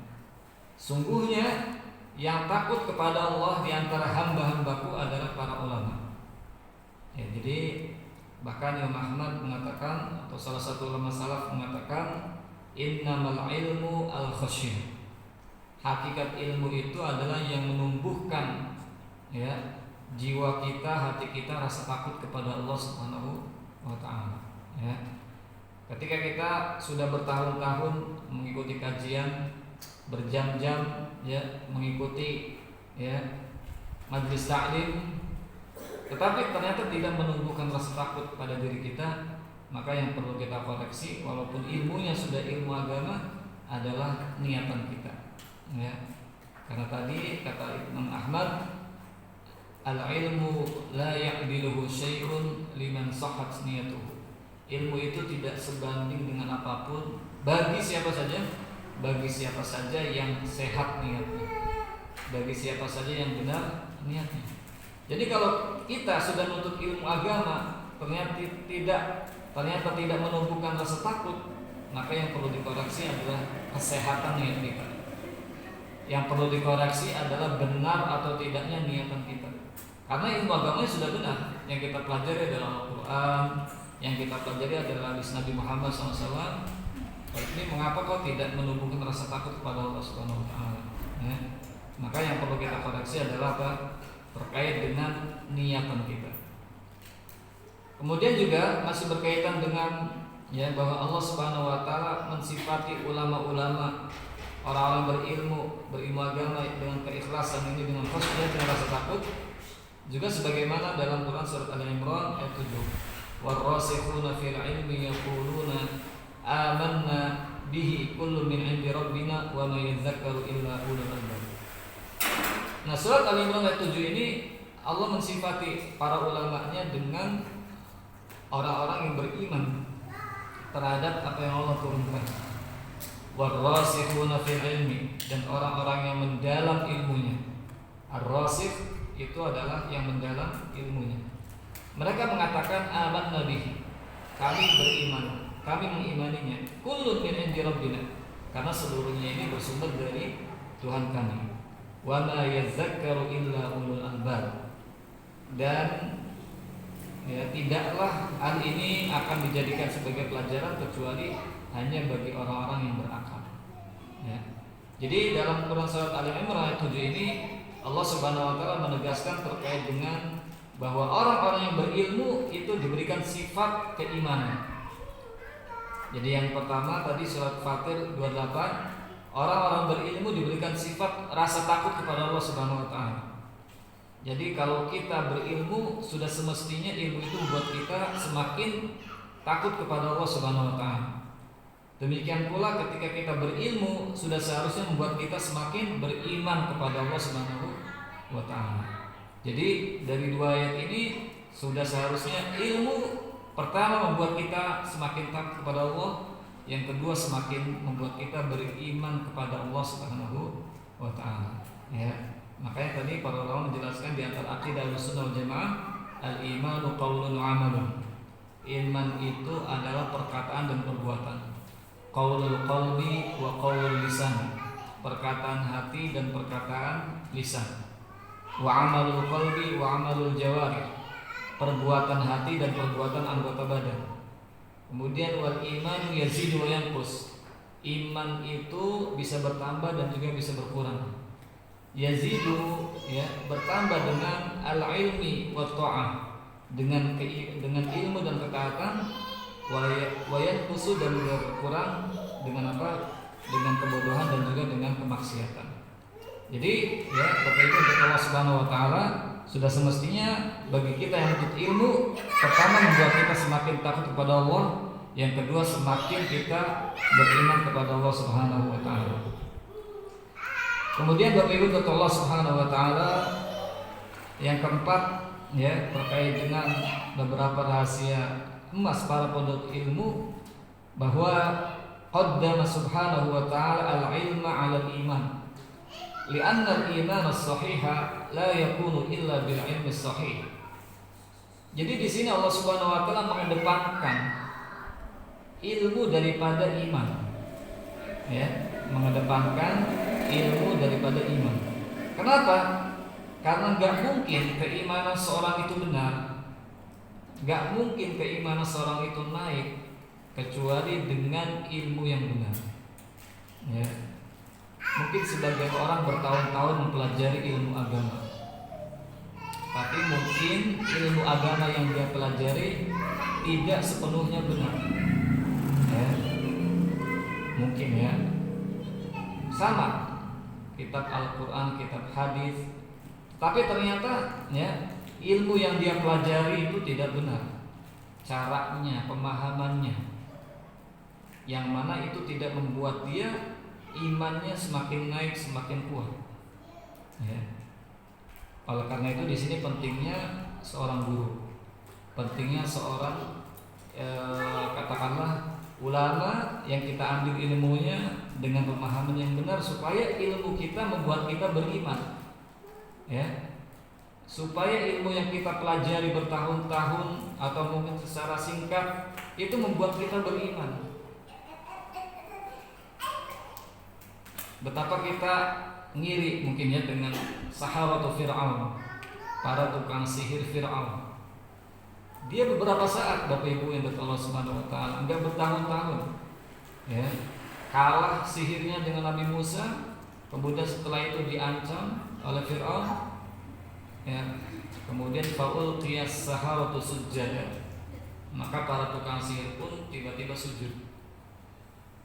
Sungguhnya yang takut kepada Allah di antara hamba-hambaku adalah para ulama. Ya, jadi bahkan Imam Ahmad mengatakan, atau salah satu ulama salaf mengatakan, innamal ilmu al-khasyah. Hakikat ilmu itu adalah yang menumbuhkan ya jiwa kita, hati kita rasa takut kepada Allah Subhanahu wa taala ya. Ketika kita sudah bertahun-tahun mengikuti kajian, berjam-jam ya mengikuti ya majelis taklim, tetapi ternyata tidak menumbuhkan rasa takut pada diri kita, maka yang perlu kita koreksi, walaupun ilmunya sudah ilmu agama, adalah niatan kita ya. Karena tadi kata Imam Ahmad, al-ilmu la ya'diluhu syai'un liman sahhat niyatuhu. Ilmu itu tidak sebanding dengan apapun bagi siapa saja, bagi siapa saja yang sehat niatnya, bagi siapa saja yang benar niatnya. Jadi kalau kita sudah menuntut ilmu agama ternyata tidak menumbuhkan rasa takut, maka yang perlu dikoreksi adalah kesehatan niat kita. Yang perlu dikoreksi adalah benar atau tidaknya niatan kita. Karena ilmu agamanya sudah benar, yang kita pelajari adalah Al-Quran, yang kita pelajari adalah hadis Nabi Muhammad SAW. Ini mengapa kok tidak menumbuhkan rasa takut kepada Allah Subhanahu Wa Taala? Ya. Maka yang perlu kita koreksi adalah apa? Terkait dengan niatan kita. Kemudian juga masih berkaitan dengan ya bahwa Allah Subhanahu Wa Taala mensifati ulama-ulama, orang-orang berilmu agama dengan keikhlasan ini, dengan khusyuk, dengan rasa takut. Juga sebagaimana dalam Quran surat Al-Imran ayat 7, warasikhuna fil ilmi yaquluna amanna bihi kullu min 'indi rabbina wa ma yadhakkaru illa ulul albab. Nah, surat Al-Imran ayat 7 ini Allah mensifati para ulamanya dengan orang-orang yang beriman terhadap apa yang Allah turunkan. Warasikhuna fil ilmi, dan orang-orang yang mendalam ilmunya. Ar-rasikh itu adalah yang mendalam ilmunya. Mereka mengatakan amanna bihi, kami beriman, kami mengimaninya. Kullun min 'indi rabbina, karena seluruhnya ini bersumber dari Tuhan kami. Wa ma yadhakkaru illa ulul albab, dan ya tidaklah hal ini akan dijadikan sebagai pelajaran kecuali hanya bagi orang-orang yang berakal ya. Jadi dalam Quran surat Al-Imran ayat 7 ini Allah Subhanahu wa taala menegaskan terkait dengan bahwa orang-orang yang berilmu itu diberikan sifat keimanan. Jadi yang pertama tadi surat Fatir 28, orang-orang berilmu diberikan sifat rasa takut kepada Allah Subhanahu wa taala. Jadi kalau kita berilmu, sudah semestinya ilmu itu membuat kita semakin takut kepada Allah Subhanahu wa taala. Demikian pula ketika kita berilmu, sudah seharusnya membuat kita semakin beriman kepada Allah Subhanahu wa taala. Jadi dari dua ayat ini sudah seharusnya ilmu pertama membuat kita semakin takut kepada Allah, yang kedua semakin membuat kita beriman kepada Allah Subhanahu wa taala. Ya. Makanya tadi para ulama menjelaskan di antara akidah Ahlussunnah wal Jamaah, al-imanu qaulun wa amalun. Iman itu adalah perkataan dan perbuatan. Qaulul qalbi wa qaulul lisan, perkataan hati dan perkataan lisan. Wa amalul qalbi wa amalul jawarih, perbuatan hati dan perbuatan anggota badan. Kemudian wal iman yazidu wa yanqus, iman itu bisa bertambah dan juga bisa berkurang. Yazidu ya bertambah dengan al-ilmi wa ta'ah, dengan ilmu dan ketaatan. Wayan khusus dan berkurang dengan apa? dengan kebodohan dan juga dengan kemaksiatan. Jadi ya Bapak Ibu, untuk Allah Subhanahu wa taala sudah semestinya bagi kita yang menuntut ilmu, pertama membuat kita semakin takut kepada Allah, yang kedua semakin kita beriman kepada Allah Subhanahu wa taala. Kemudian Bapak Ibu untuk Allah Subhanahu wa taala, yang keempat ya terkait dengan beberapa rahasia emas para pondok ilmu, bahwa qaddama subhanahu wa ta'ala al-ilma 'ala al-iman li'anna al-iman as-sahiha la yakunu illa bil ilmi as-sahih. Jadi di sini Allah Subhanahu wa taala mengedepankan ilmu daripada iman. Ya, mengedepankan ilmu daripada iman. Kenapa? Karena enggak mungkin keimanan seorang itu benar, enggak mungkin keimanan seorang itu naik kecuali dengan ilmu yang benar. Ya. Mungkin sebagian orang bertahun-tahun mempelajari ilmu agama, tapi mungkin ilmu agama yang dia pelajari tidak sepenuhnya benar. Ya. Mungkin ya. Sama kitab Al-Quran, kitab hadis, tapi ternyata ya ilmu yang dia pelajari itu tidak benar, caranya, pemahamannya, yang mana itu tidak membuat dia imannya semakin naik, semakin kuat. Ya. Oleh karena itu di sini pentingnya seorang guru, pentingnya seorang katakanlah ulama yang kita ambil ilmunya dengan pemahaman yang benar, supaya ilmu kita membuat kita beriman. Ya. Supaya ilmu yang kita pelajari bertahun-tahun atau mungkin secara singkat itu membuat kita beriman. Betapa kita ngiri mungkin ya dengan saharatu Fir'aun, para tukang sihir Fir'aun. Dia beberapa saat Bapak Ibu yang dari Allah Subhanahu wa taala, enggak bertahun-tahun. Ya. Kalah sihirnya dengan Nabi Musa, kemudian setelah itu diancam oleh Fir'aun. Ya. Kemudian faul qiyas saharatu sujada. Maka para tukang sihir pun tiba-tiba sujud.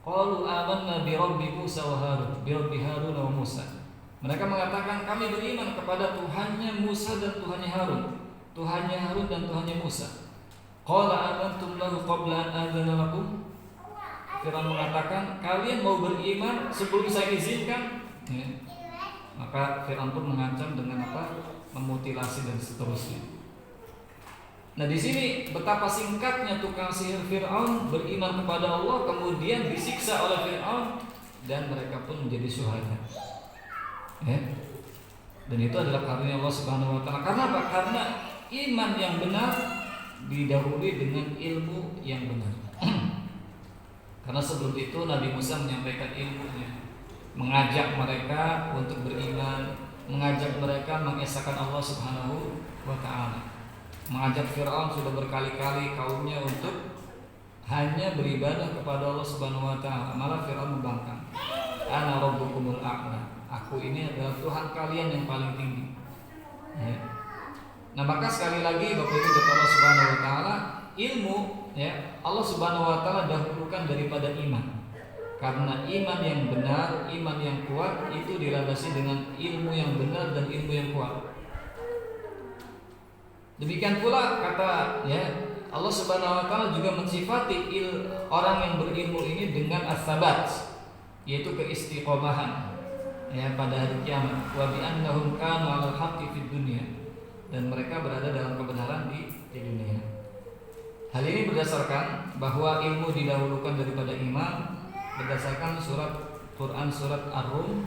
Qalu amanna bi rabbi Musa wa Harun, bi rabbi Harun wa Musa. Mereka mengatakan kami beriman kepada Tuhannya Musa dan Tuhannya Harun, Tuhannya Harun dan Tuhannya Musa. Qala amantum lahu qabla an adzana lakum. Fir'aun mengatakan kalian mau beriman sebelum saya izinkan. Ya. Maka Fir'aun pun mengancam dengan apa? Memutilasi dan seterusnya. Nah di sini betapa singkatnya tukang sihir Fir'aun beriman kepada Allah, kemudian disiksa oleh Fir'aun dan mereka pun menjadi syuhada. Ya. Dan itu adalah karunia Allah Subhanahu wa taala. Karena apa? Karena iman yang benar didahului dengan ilmu yang benar. Karena sebelum itu Nabi Musa menyampaikan ilmunya, mengajak mereka untuk beriman, mengajak mereka mengesahkan Allah Subhanahu wa taala. Mengajak Fir'aun sudah berkali-kali kaumnya untuk hanya beribadah kepada Allah Subhanahu wa taala. Malah Fir'aun membangkang, ana rabbukumul a'la, aku ini adalah Tuhan kalian yang paling tinggi. Ya. Nah maka sekali lagi Bapak Ibu dari Allah Subhanahu wa taala, ilmu ya Allah Subhanahu wa taala dahulukan daripada iman. Karena iman yang benar, iman yang kuat itu dilandasi dengan ilmu yang benar dan ilmu yang kuat. Demikian pula kata ya Allah Subhanahu wa taala juga mensifati orang yang berilmu ini dengan as-sabat, yaitu keistiqomahan ya pada hari kiamat. Wa bi annahum kanu 'alal haqqi fid dunya, dan mereka berada dalam kebenaran di dunia. Hal ini berdasarkan bahwa ilmu didahulukan daripada iman berdasarkan surat Quran surat Ar-Rum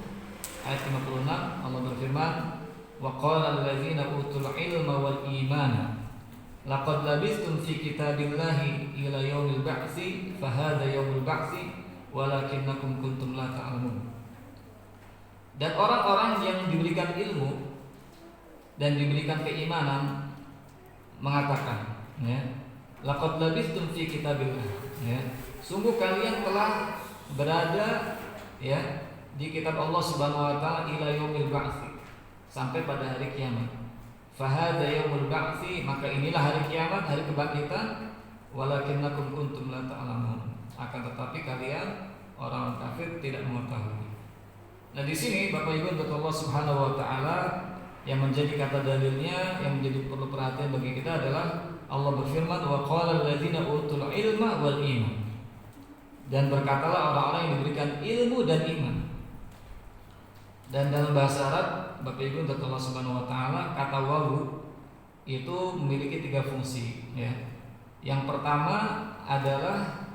ayat 56. Allah berfirman, wa qala alladzina utul ilma wal imana laqad labistum fi kitabillahi ila yaumil ba'tsi fa hadza yaumul ba'tsi walakinnakum kuntum la ta'lamun. Dan orang-orang yang diberikan ilmu dan diberikan keimanan mengatakan ya laqad labistum fi kitabillah, ya sungguh kalian telah berada ya di kitab Allah Subhanahu wa taala ila yaumil ba'tsi, sampai pada hari kiamat. Fahadza yaumul ba'tsi, maka inilah hari kiamat, hari kebangkitan. Walakinnakum kuntum la ta'lamun, akan tetapi kalian orang kafir tidak mengetahui. Nah di sini Bapak Ibu untuk Allah Subhanahu wa taala yang menjadi kata dalilnya, yang menjadi perlu perhatian bagi kita adalah Allah berfirman wa qala alladziina utul ilma wal iman. Dan berkatalah orang-orang yang diberikan ilmu dan iman. Dan dalam bahasa Arab Bapak Ibu untuk Allah Subhanahu wa taala kata wawu itu memiliki 3 fungsi ya. Yang pertama adalah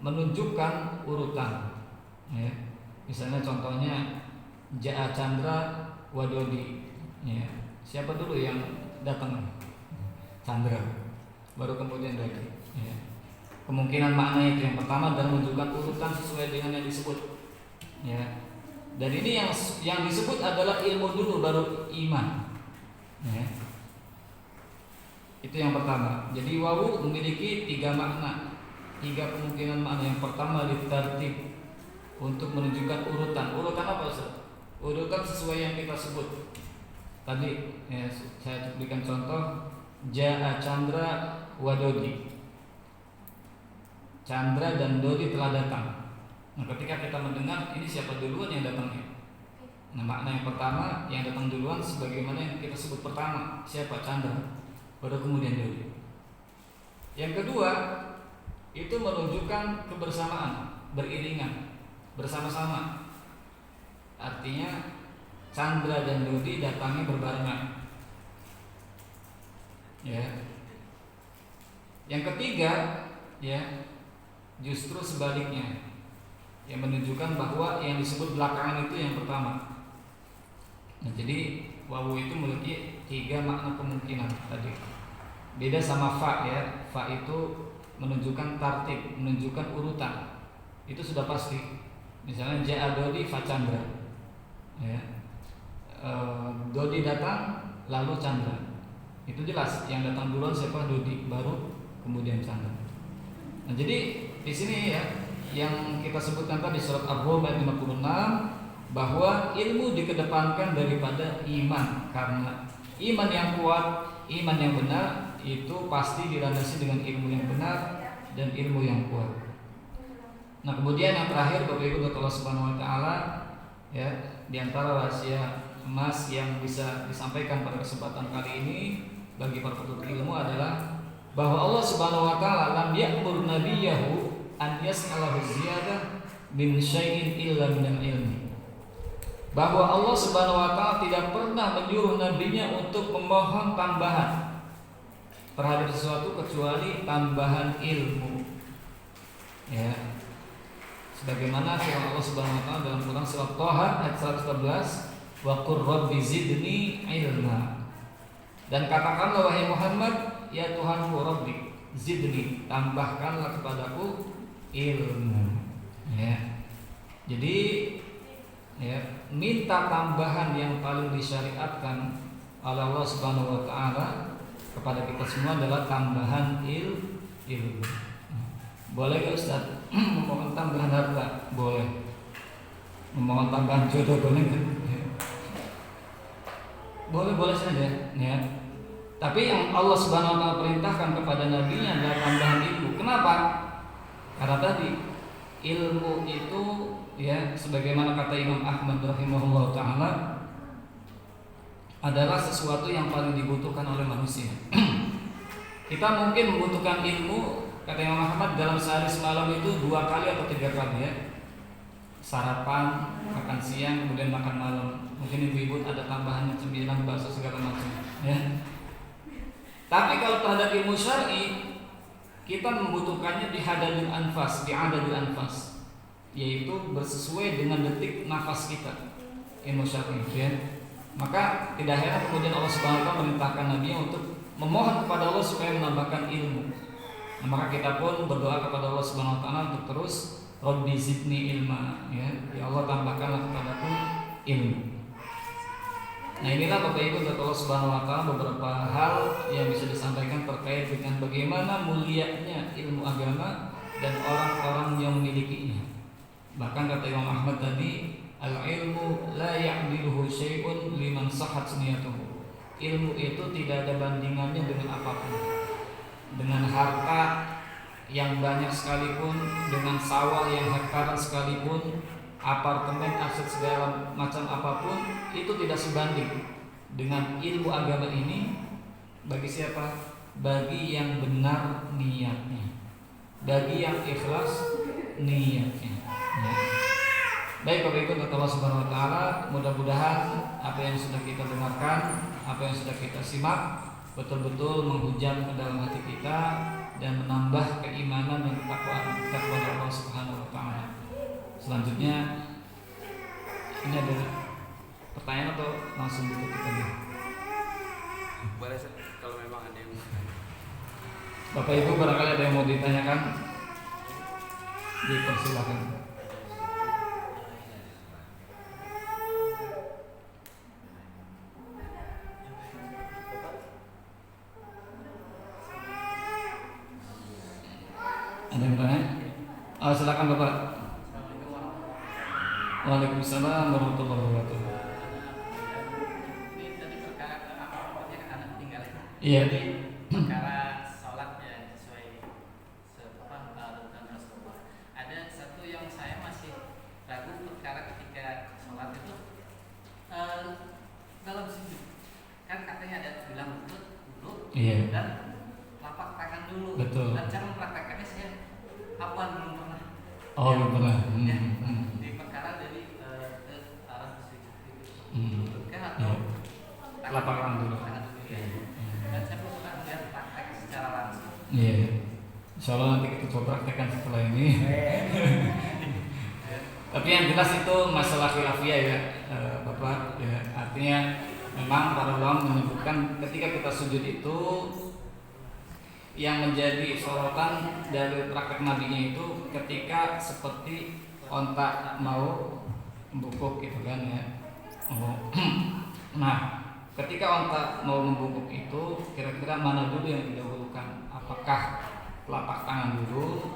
menunjukkan urutan ya. Misalnya contohnya Ja'a Chandra Wadodi ya. Siapa dulu yang datang? Chandra, baru kemudian Dodi ya. Kemungkinan makna itu yang pertama dan menunjukkan urutan sesuai dengan yang disebut ya. Dan ini yang disebut adalah ilmu dulu baru iman ya. Itu yang pertama. Jadi wawu memiliki 3 makna, 3 kemungkinan makna. Yang pertama litartib, untuk menunjukkan urutan. Urutan apa Ustaz? Urutan sesuai yang kita sebut tadi ya, saya berikan contoh Ja'a Chandra Wadodi. Chandra dan Dodi telah datang. Nah ketika kita mendengar ini siapa duluan yang datangnya? Nah makna yang pertama yang datang duluan sebagaimana yang kita sebut pertama, siapa? Chandra, baru kemudian Dodi. Yang kedua itu menunjukkan kebersamaan, beriringan, bersama-sama. Artinya Chandra dan Dodi datangnya berbarengan ya. Yang ketiga ya justru sebaliknya, yang menunjukkan bahwa yang disebut belakangan itu yang pertama. Nah, jadi wawu itu memiliki 3 makna kemungkinan tadi. Beda sama fa ya. Fa itu menunjukkan tartib, menunjukkan urutan. Itu sudah pasti. Misalnya Ja'a Dodi fa Chandra ya. Dodi datang lalu Chandra. Itu jelas yang datang duluan siapa? Dodi, baru kemudian Chandra. Nah, jadi di sini ya yang kita sebutkan tadi surat Ar-Rum ayat 56 bahwa ilmu dikedepankan daripada iman, karena iman yang kuat, iman yang benar itu pasti dilandasi dengan ilmu yang benar dan ilmu yang kuat. Nah, kemudian yang terakhir Bapak Ibu Allah Subhanahu wa taala ya, di antara rahasia emas yang bisa disampaikan pada kesempatan kali ini bagi para penuntut ilmu adalah bahwa Allah Subhanahu wa taala lam ya'mur nabiyahu an yas'alahu ziyadah min syai'in illa minal ilmi. Bahwa Allah Subhanahu wa taala tidak pernah menyuruh nabinya untuk memohon tambahan terhadap sesuatu kecuali tambahan ilmu. Ya. Sebagaimana firman Allah Subhanahu wa taala dalam Quran surat Thaha ayat 111, wa qur rabbi zidni ilma. Dan katakanlah wahai Muhammad, ya Tuhanku Rabbi, zidni, tambahkanlah kepadaku ilmu. Ya. Jadi ya, minta tambahan yang paling disyariatkan oleh Allah Subhanahu wa taala kepada kita semua adalah tambahan ilmu. Boleh gak Ustaz memohon tambahan harta? Boleh. Memohon tambahan jodoh boleh gak? Boleh saja ya. Tapi yang Allah Subhanahu wa taala perintahkan kepada nabinya adalah tambahan ilmu. Kenapa? Karena tadi ilmu itu ya, sebagaimana kata Imam Ahmad rahimahullah taala, adalah sesuatu yang paling dibutuhkan oleh manusia. Kita mungkin membutuhkan ilmu, kata Imam Ahmad, dalam sehari semalam itu 2 kali atau 3 kali ya. Sarapan, makan siang, kemudian makan malam. Mungkin ibu-ibu ada tambahannya cemilan, bakso segala macam ya. Tapi kalau terhadap ilmu syar'i, kita membutuhkannya di hadadul anfas, di adadul anfas, yaitu bersesuai dengan detik nafas kita, ilmu syar'i ya. Maka tidak heran kemudian Allah Subhanahu wa taala memerintahkan Nabi untuk memohon kepada Allah supaya menambahkan ilmu. Nah, maka kita pun berdoa kepada Allah Subhanahu wa taala untuk terus Rabbi zidni ilma ya. Ya Allah, tambahkanlah kepadaku ilmu. Nah, inilah Bapak Ibu dari Allah Subhanahu wa taala beberapa hal yang bisa disampaikan terkait dengan bagaimana mulianya ilmu agama dan orang-orang yang memilikinya. Bahkan kata Imam Ahmad tadi, al-ilmu la ya'diluhu syai'un liman sahhat niyatuhu. Ilmu itu tidak ada bandingannya dengan apapun. Dengan harta, yang banyak sekalipun, dengan sawah yang hektaran sekalipun, apartemen, aset segala macam apapun, itu tidak sebanding dengan ilmu agama ini. Bagi siapa? Bagi yang benar niatnya, bagi yang ikhlas niatnya. Ya. Baik Bapak Ibu, kata Allah Subhanahu Wa Taala, mudah-mudahan apa yang sudah kita dengarkan, apa yang sudah kita simak, betul-betul menghujam ke dalam hati kita dan menambah keimanan dan ketakwaan kita kepada Allah Subhanahu Wa Taala. Selanjutnya, ini ada pertanyaan atau langsung ditutup aja? Boleh kalau memang ada yang Bapak Ibu barangkali ada yang mau ditanyakan, dipersilakan. Ada yang bertanya? Silakan Bapak. Waalaikumsalam warahmatullahi wabarakatuh. Ini tadi perkara apa-apanya kan anak tinggal ya. Iya. Jadi perkara sholat ya sesuai tuntunan Rasulullah. Ada satu yang saya masih ragu perkara ketika sholat itu dalam sujud. Kan katanya ada bilang lutut dulu Iya. dan lapak tangan dulu. Betul. Dan cara mempraktekannya saya belum pernah. Oh, belum pernah. Ya, di perkara dari ke arah sujud itu. Kan atau Lapak tangan dulu. Ya. Dan saya belum pernah melihat praktek secara langsung. Iya. Insya Allah nanti kita coba praktekkan setelah ini. Tapi yang jelas itu masalah khilafiyah ya, Bapak. Ya, artinya memang para ulama menyebutkan ketika kita sujud itu yang menjadi sorotan dari praktek nabinya itu ketika seperti onta mau membungkuk gitu kan ya. Nah, ketika onta mau membungkuk itu kira-kira mana dulu yang didahulukan? Apakah telapak tangan dulu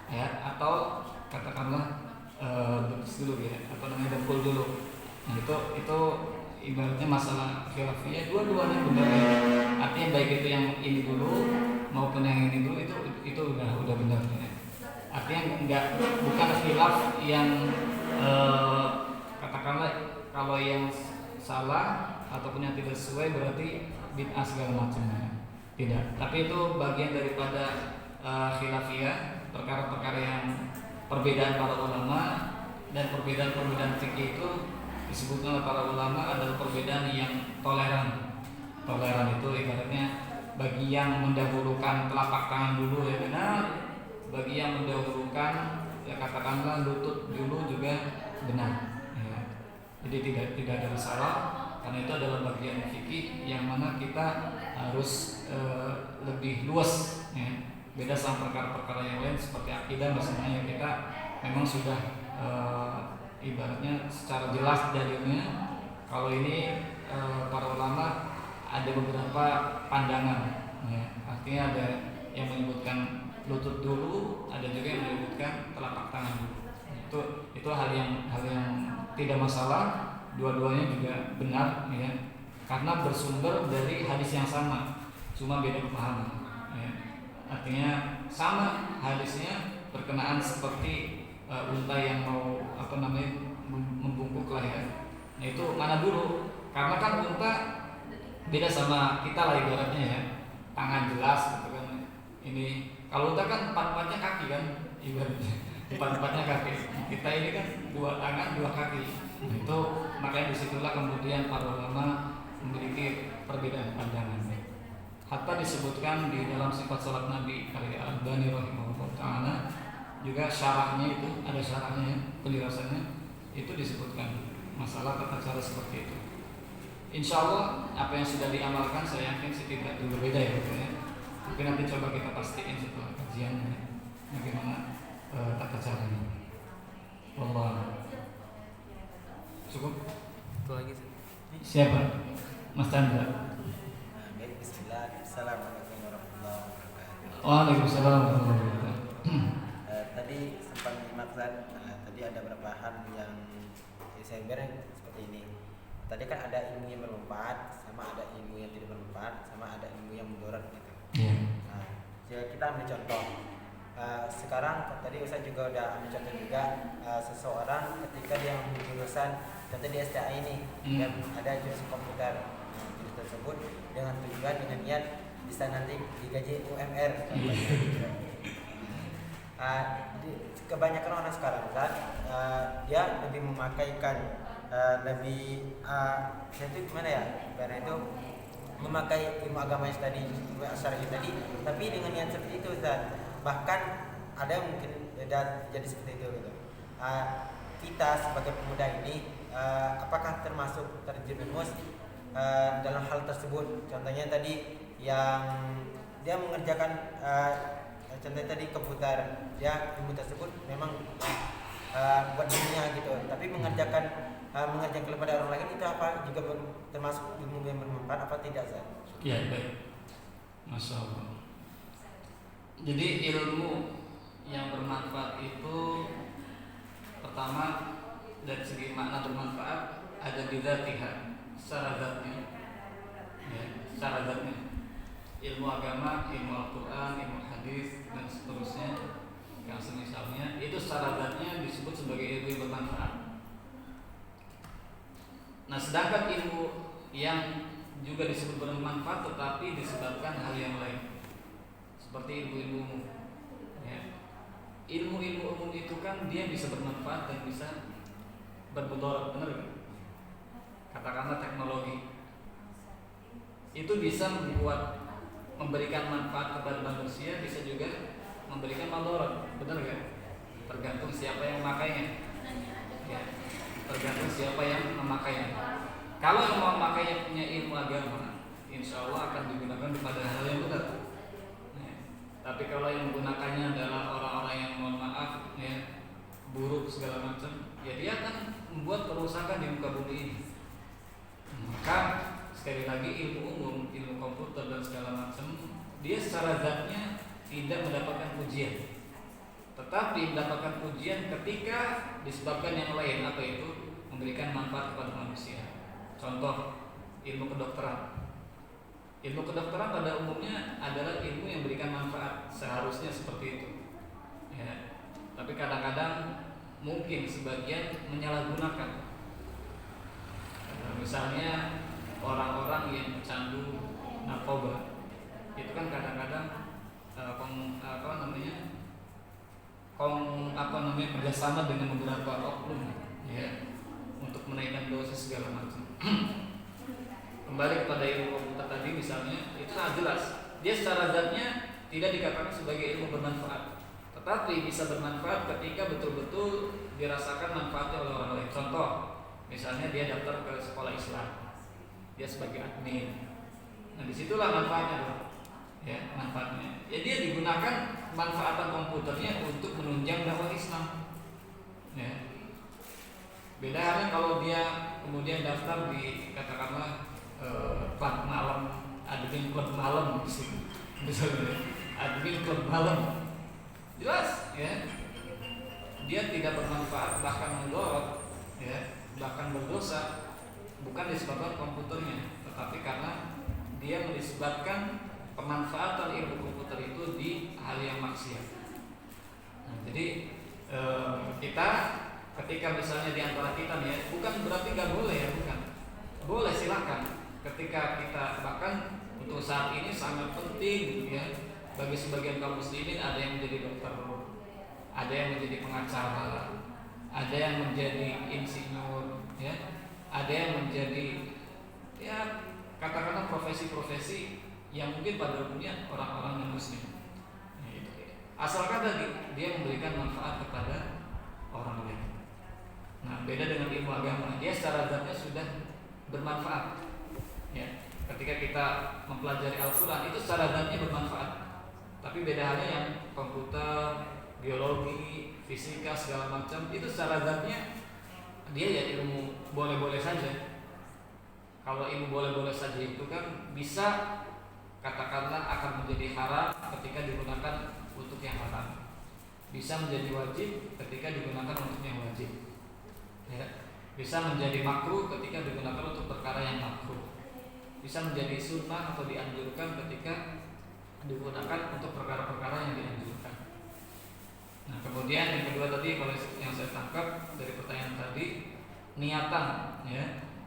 ya, atau katakanlah betis dulu ya, apa namanya, dengkul dulu? Nah, itu ibaratnya masalah khilafiyah, dua-duanya benar ya. Artinya baik itu yang ini dulu maupun yang ini dulu itu udah benar ya. Artinya bukan khilaf yang katakanlah kalau yang salah ataupun yang tidak sesuai berarti bid'ah segala macamnya. Tidak, tapi itu bagian daripada khilafiyah, perkara-perkara yang perbedaan para ulama, dan perbedaan fikih itu disebutkan oleh para ulama adalah perbedaan yang toleran. Toleran itu ibaratnya bagi yang mendahulukan telapak tangan dulu ya benar, bagi yang mendahulukan ya katakanlah lutut dulu juga benar. Ya. Jadi tidak ada masalah, karena itu adalah bagian fikih yang mana kita harus lebih luas. Ya. Beda sama perkara-perkara yang lain seperti akidah misalnya, kita memang sudah ibaratnya secara jelas dalilnya. Kalau ini para ulama ada beberapa pandangan ya. Artinya ada yang menyebutkan lutut dulu, ada juga yang menyebutkan telapak tangan dulu. Itu hal yang tidak masalah, dua-duanya juga benar ya, karena bersumber dari hadis yang sama, cuma beda pemahaman ya. Artinya sama hadisnya berkenaan seperti unta yang mau membungkuk lah ya. Nah, itu mana dulu? Karena kan unta beda sama kita lah ibaratnya ya, tangan jelas gitu kan. Ini kalau unta kan empat-empatnya kaki kan ibaratnya, empat-empatnya kaki. Kita ini kan dua tangan dua kaki. Nah, itu makanya disitulah kemudian para ulama memiliki perbedaan pandangan. Hatta disebutkan di dalam sifat salat Nabi karya Al-Albani rahimahullah ta'ala, juga syarahnya itu ada syarahnya, penjelasannya itu disebutkan masalah tata cara seperti itu. Insya Allah apa yang sudah diamalkan saya yakin sih tidak berbeda ya, ya. Tapi nanti coba kita pastiin setelah kajian ya, bagaimana tata caranya. Wallah. Cukup? itu lagi sih. Siapa? Mas Chandra. Assalamualaikum warahmatullahi wabarakatuh. Waalaikumsalam warahmatullahi wabarakatuh. Tadi sempat menyimak tadi ada beberapa hal yang saya bilang seperti ini. Tadi kan ada ilmu yang bermanfaat, sama ada ilmu yang tidak bermanfaat, sama ada ilmu yang mudarat gitu. Iya. Nah, jika kita ambil contoh Sekarang tadi Ustaz juga udah ambil contoh juga, seseorang ketika dia ambil jurusan contoh di STA ini dan ada jurusan komputer, jurusan tersebut dengan tujuan dengan niat bisa nanti digaji UMR contohnya. Kebanyakan orang sekarang kan dia lebih memakaikan lebih saya itu gimana ya, karena itu memakai ilmu agama yang tadi, syar'i tadi, tapi dengan niat seperti itu Ustaz. Bahkan ada yang mungkin jadi seperti itu gitu. Kita sebagai pemuda ini apakah termasuk terjerumus dalam hal tersebut? Contohnya tadi yang dia mengerjakan contohnya tadi komputer, dia ilmu tersebut memang buat dirinya gitu, tapi mengerjakan kepada orang lain itu apa juga termasuk ilmu yang bermanfaat apa tidak Ustaz? Ya, baik. Masya Allah. Jadi ilmu yang bermanfaat itu pertama dari segi makna bermanfaat ada di dzatiha, secara zatnya. Ya, secara zatnya. Ilmu agama, ilmu Al-Qur'an, ilmu hadis dan seterusnya yang semisalnya itu secara zatnya disebut sebagai ilmu yang bermanfaat. Nah, sedangkan ilmu yang juga disebut bermanfaat tetapi disebabkan hal yang lain, seperti ilmu-ilmu umum. Ya. Ilmu-ilmu umum itu kan dia bisa bermanfaat dan bisa bermudarat, benar kan? Katakanlah teknologi itu bisa memberikan manfaat kepada manusia, bisa juga memberikan mudarat, benar kan? Tergantung siapa yang memakainya. Ya. Tergantung siapa yang memakainya. Kalau yang memakainya punya ilmu agama, insya Allah akan digunakan kepada hal yang benar. Ya. Tapi kalau yang menggunakannya adalah orang-orang yang mohon maaf ya, buruk segala macam, ya dia akan membuat kerusakan di muka bumi ini. Maka sekali lagi ilmu umum, ilmu komputer dan segala macam, dia secara zatnya tidak mendapatkan pujian, tetapi mendapatkan pujian ketika disebabkan yang lain, apa itu memberikan manfaat kepada manusia. Contoh ilmu kedokteran. Ilmu kedokteran pada umumnya adalah ilmu yang memberikan manfaat, seharusnya seperti itu. Ya. Tapi kadang-kadang mungkin sebagian menyalahgunakan. Misalnya orang-orang yang pecandu narkoba, itu kan kadang-kadang kerjasama dengan beberapa oknum ya untuk menaikkan dosis segala macam. Kembali kepada ilmu komputer tadi misalnya, itu sangat jelas dia secara zatnya tidak dikatakan sebagai ilmu bermanfaat, tetapi bisa bermanfaat ketika betul-betul dirasakan manfaatnya oleh orang lain. Contoh misalnya dia daftar ke sekolah Islam, dia sebagai admin, nah disitulah manfaatnya ya, manfaatnya ya dia digunakan manfaatan komputernya untuk menunjang dakwah Islam ya. Beda halnya kalau dia kemudian daftar di katakanlah klub malam, admin klub malam misalnya admin klub malam, jelas ya dia tidak bermanfaat, bahkan mudorot ya, bahkan berdosa, bukan disebabkan komputernya, tetapi karena dia disebabkan pemanfaatan ilmu komputer itu di hal yang maksiat. Nah, jadi kita ketika misalnya di antara kita nih ya, bukan berarti nggak boleh ya, bukan, boleh silakan. Ketika kita bahkan untuk saat ini sangat penting ya bagi sebagian kaum muslimin, ada yang menjadi dokter, ada yang menjadi pengacara, ada yang menjadi insinyur, ya, ada yang menjadi ya katakanlah profesi-profesi yang mungkin pada umumnya orang-orang non muslim. Ya, itu. Asalkan tadi dia memberikan manfaat kepada orang lain. Nah, beda dengan ilmu agama, dia secara zatnya sudah bermanfaat. Ya, ketika kita mempelajari Al-Quran itu secara zatnya bermanfaat. Tapi beda halnya yang komputer, biologi, fisika segala macam itu secara zatnya dia ya ilmu boleh-boleh saja. Kalau ilmu boleh-boleh saja itu kan bisa katakanlah akan menjadi haram ketika digunakan untuk yang haram, bisa menjadi wajib ketika digunakan untuk yang wajib ya. Bisa menjadi makruh ketika digunakan untuk perkara yang makruh, bisa menjadi sunnah atau dianjurkan ketika digunakan untuk perkara-perkara yang dianjurkan. Nah, kemudian yang kedua tadi kalau yang saya tangkap dari pertanyaan tadi, niatan ya,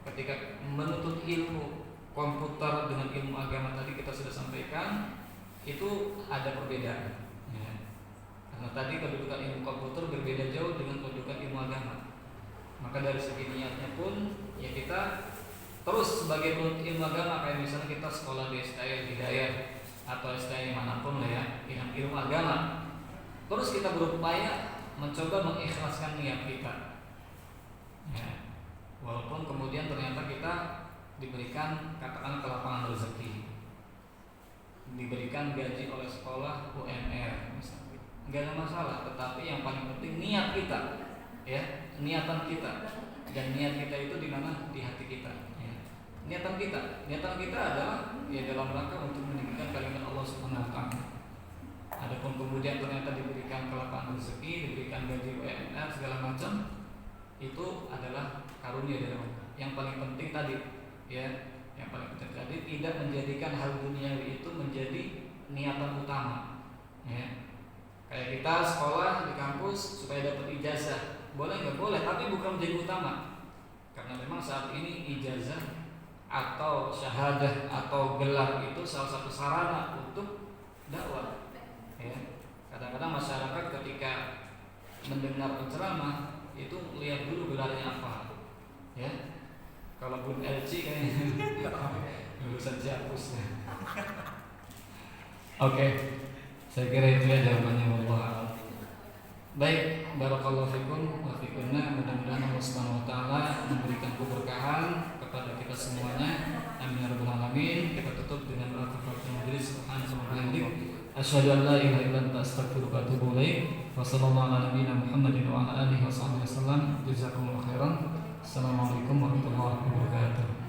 ketika menuntut ilmu komputer dengan ilmu agama tadi kita sudah sampaikan itu ada perbedaan ya. Karena tadi kedudukan ilmu komputer berbeda jauh dengan kedudukan ilmu agama. Maka dari segi niatnya pun ya kita terus sebagai penuntut ilmu agama, kayak misalnya kita sekolah di STI Hidayah atau STI manapun lah ya, dengan ilmu agama, terus kita berupaya mencoba mengikhlaskan niat kita ya. Walaupun kemudian ternyata kita diberikan katakan kelapangan rezeki, diberikan gaji oleh sekolah UMR misalnya, nggak ada masalah. Tetapi yang paling penting niat kita ya, niatan kita. Dan niat kita itu di mana? Di hati kita ya. Niatan kita adalah ya dalam rangka untuk meninggikan kalimat Allah Subhanahu wa taala. Adapun kemudian ternyata diberikan kelapangan rezeki, diberikan gaji UMR segala macam, itu adalah karunia dari Allah. Yang paling penting tadi ya, yang paling penting tadi tidak menjadikan hal duniawi itu menjadi niatan utama ya. Kayak kita sekolah di kampus supaya dapat ijazah, boleh nggak? Boleh, tapi bukan menjadi utama. Karena memang saat ini ijazah atau syahadah atau gelar itu salah satu sarana untuk dakwah ya. Kadang-kadang masyarakat ketika mendengar penceramah itu lihat dulu gelarnya apa ya. Kalau Bun LC kayaknya lulusan Ciapus. Oke, saya kira itu ya jawabannya, wallahu a'lam. Baik, barakallahu fikum wa fikunna. Mudah-mudahan Allah Subhanahu wa taala memberikan keberkahan kepada kita semuanya. Amin ya rabbal alamin. Kita tutup dengan doa kafaratul majelis. Subhanallahi wa bihamdihi, asyhadu an la ilaha illa anta astaghfiruka wa atubu ilaik. Wa sallallahu ala nabiyyina Muhammadin wa ala alihi wa sahbihi wasallam. Jazakumullahu khairan. Assalamualaikum warahmatullahi wabarakatuh.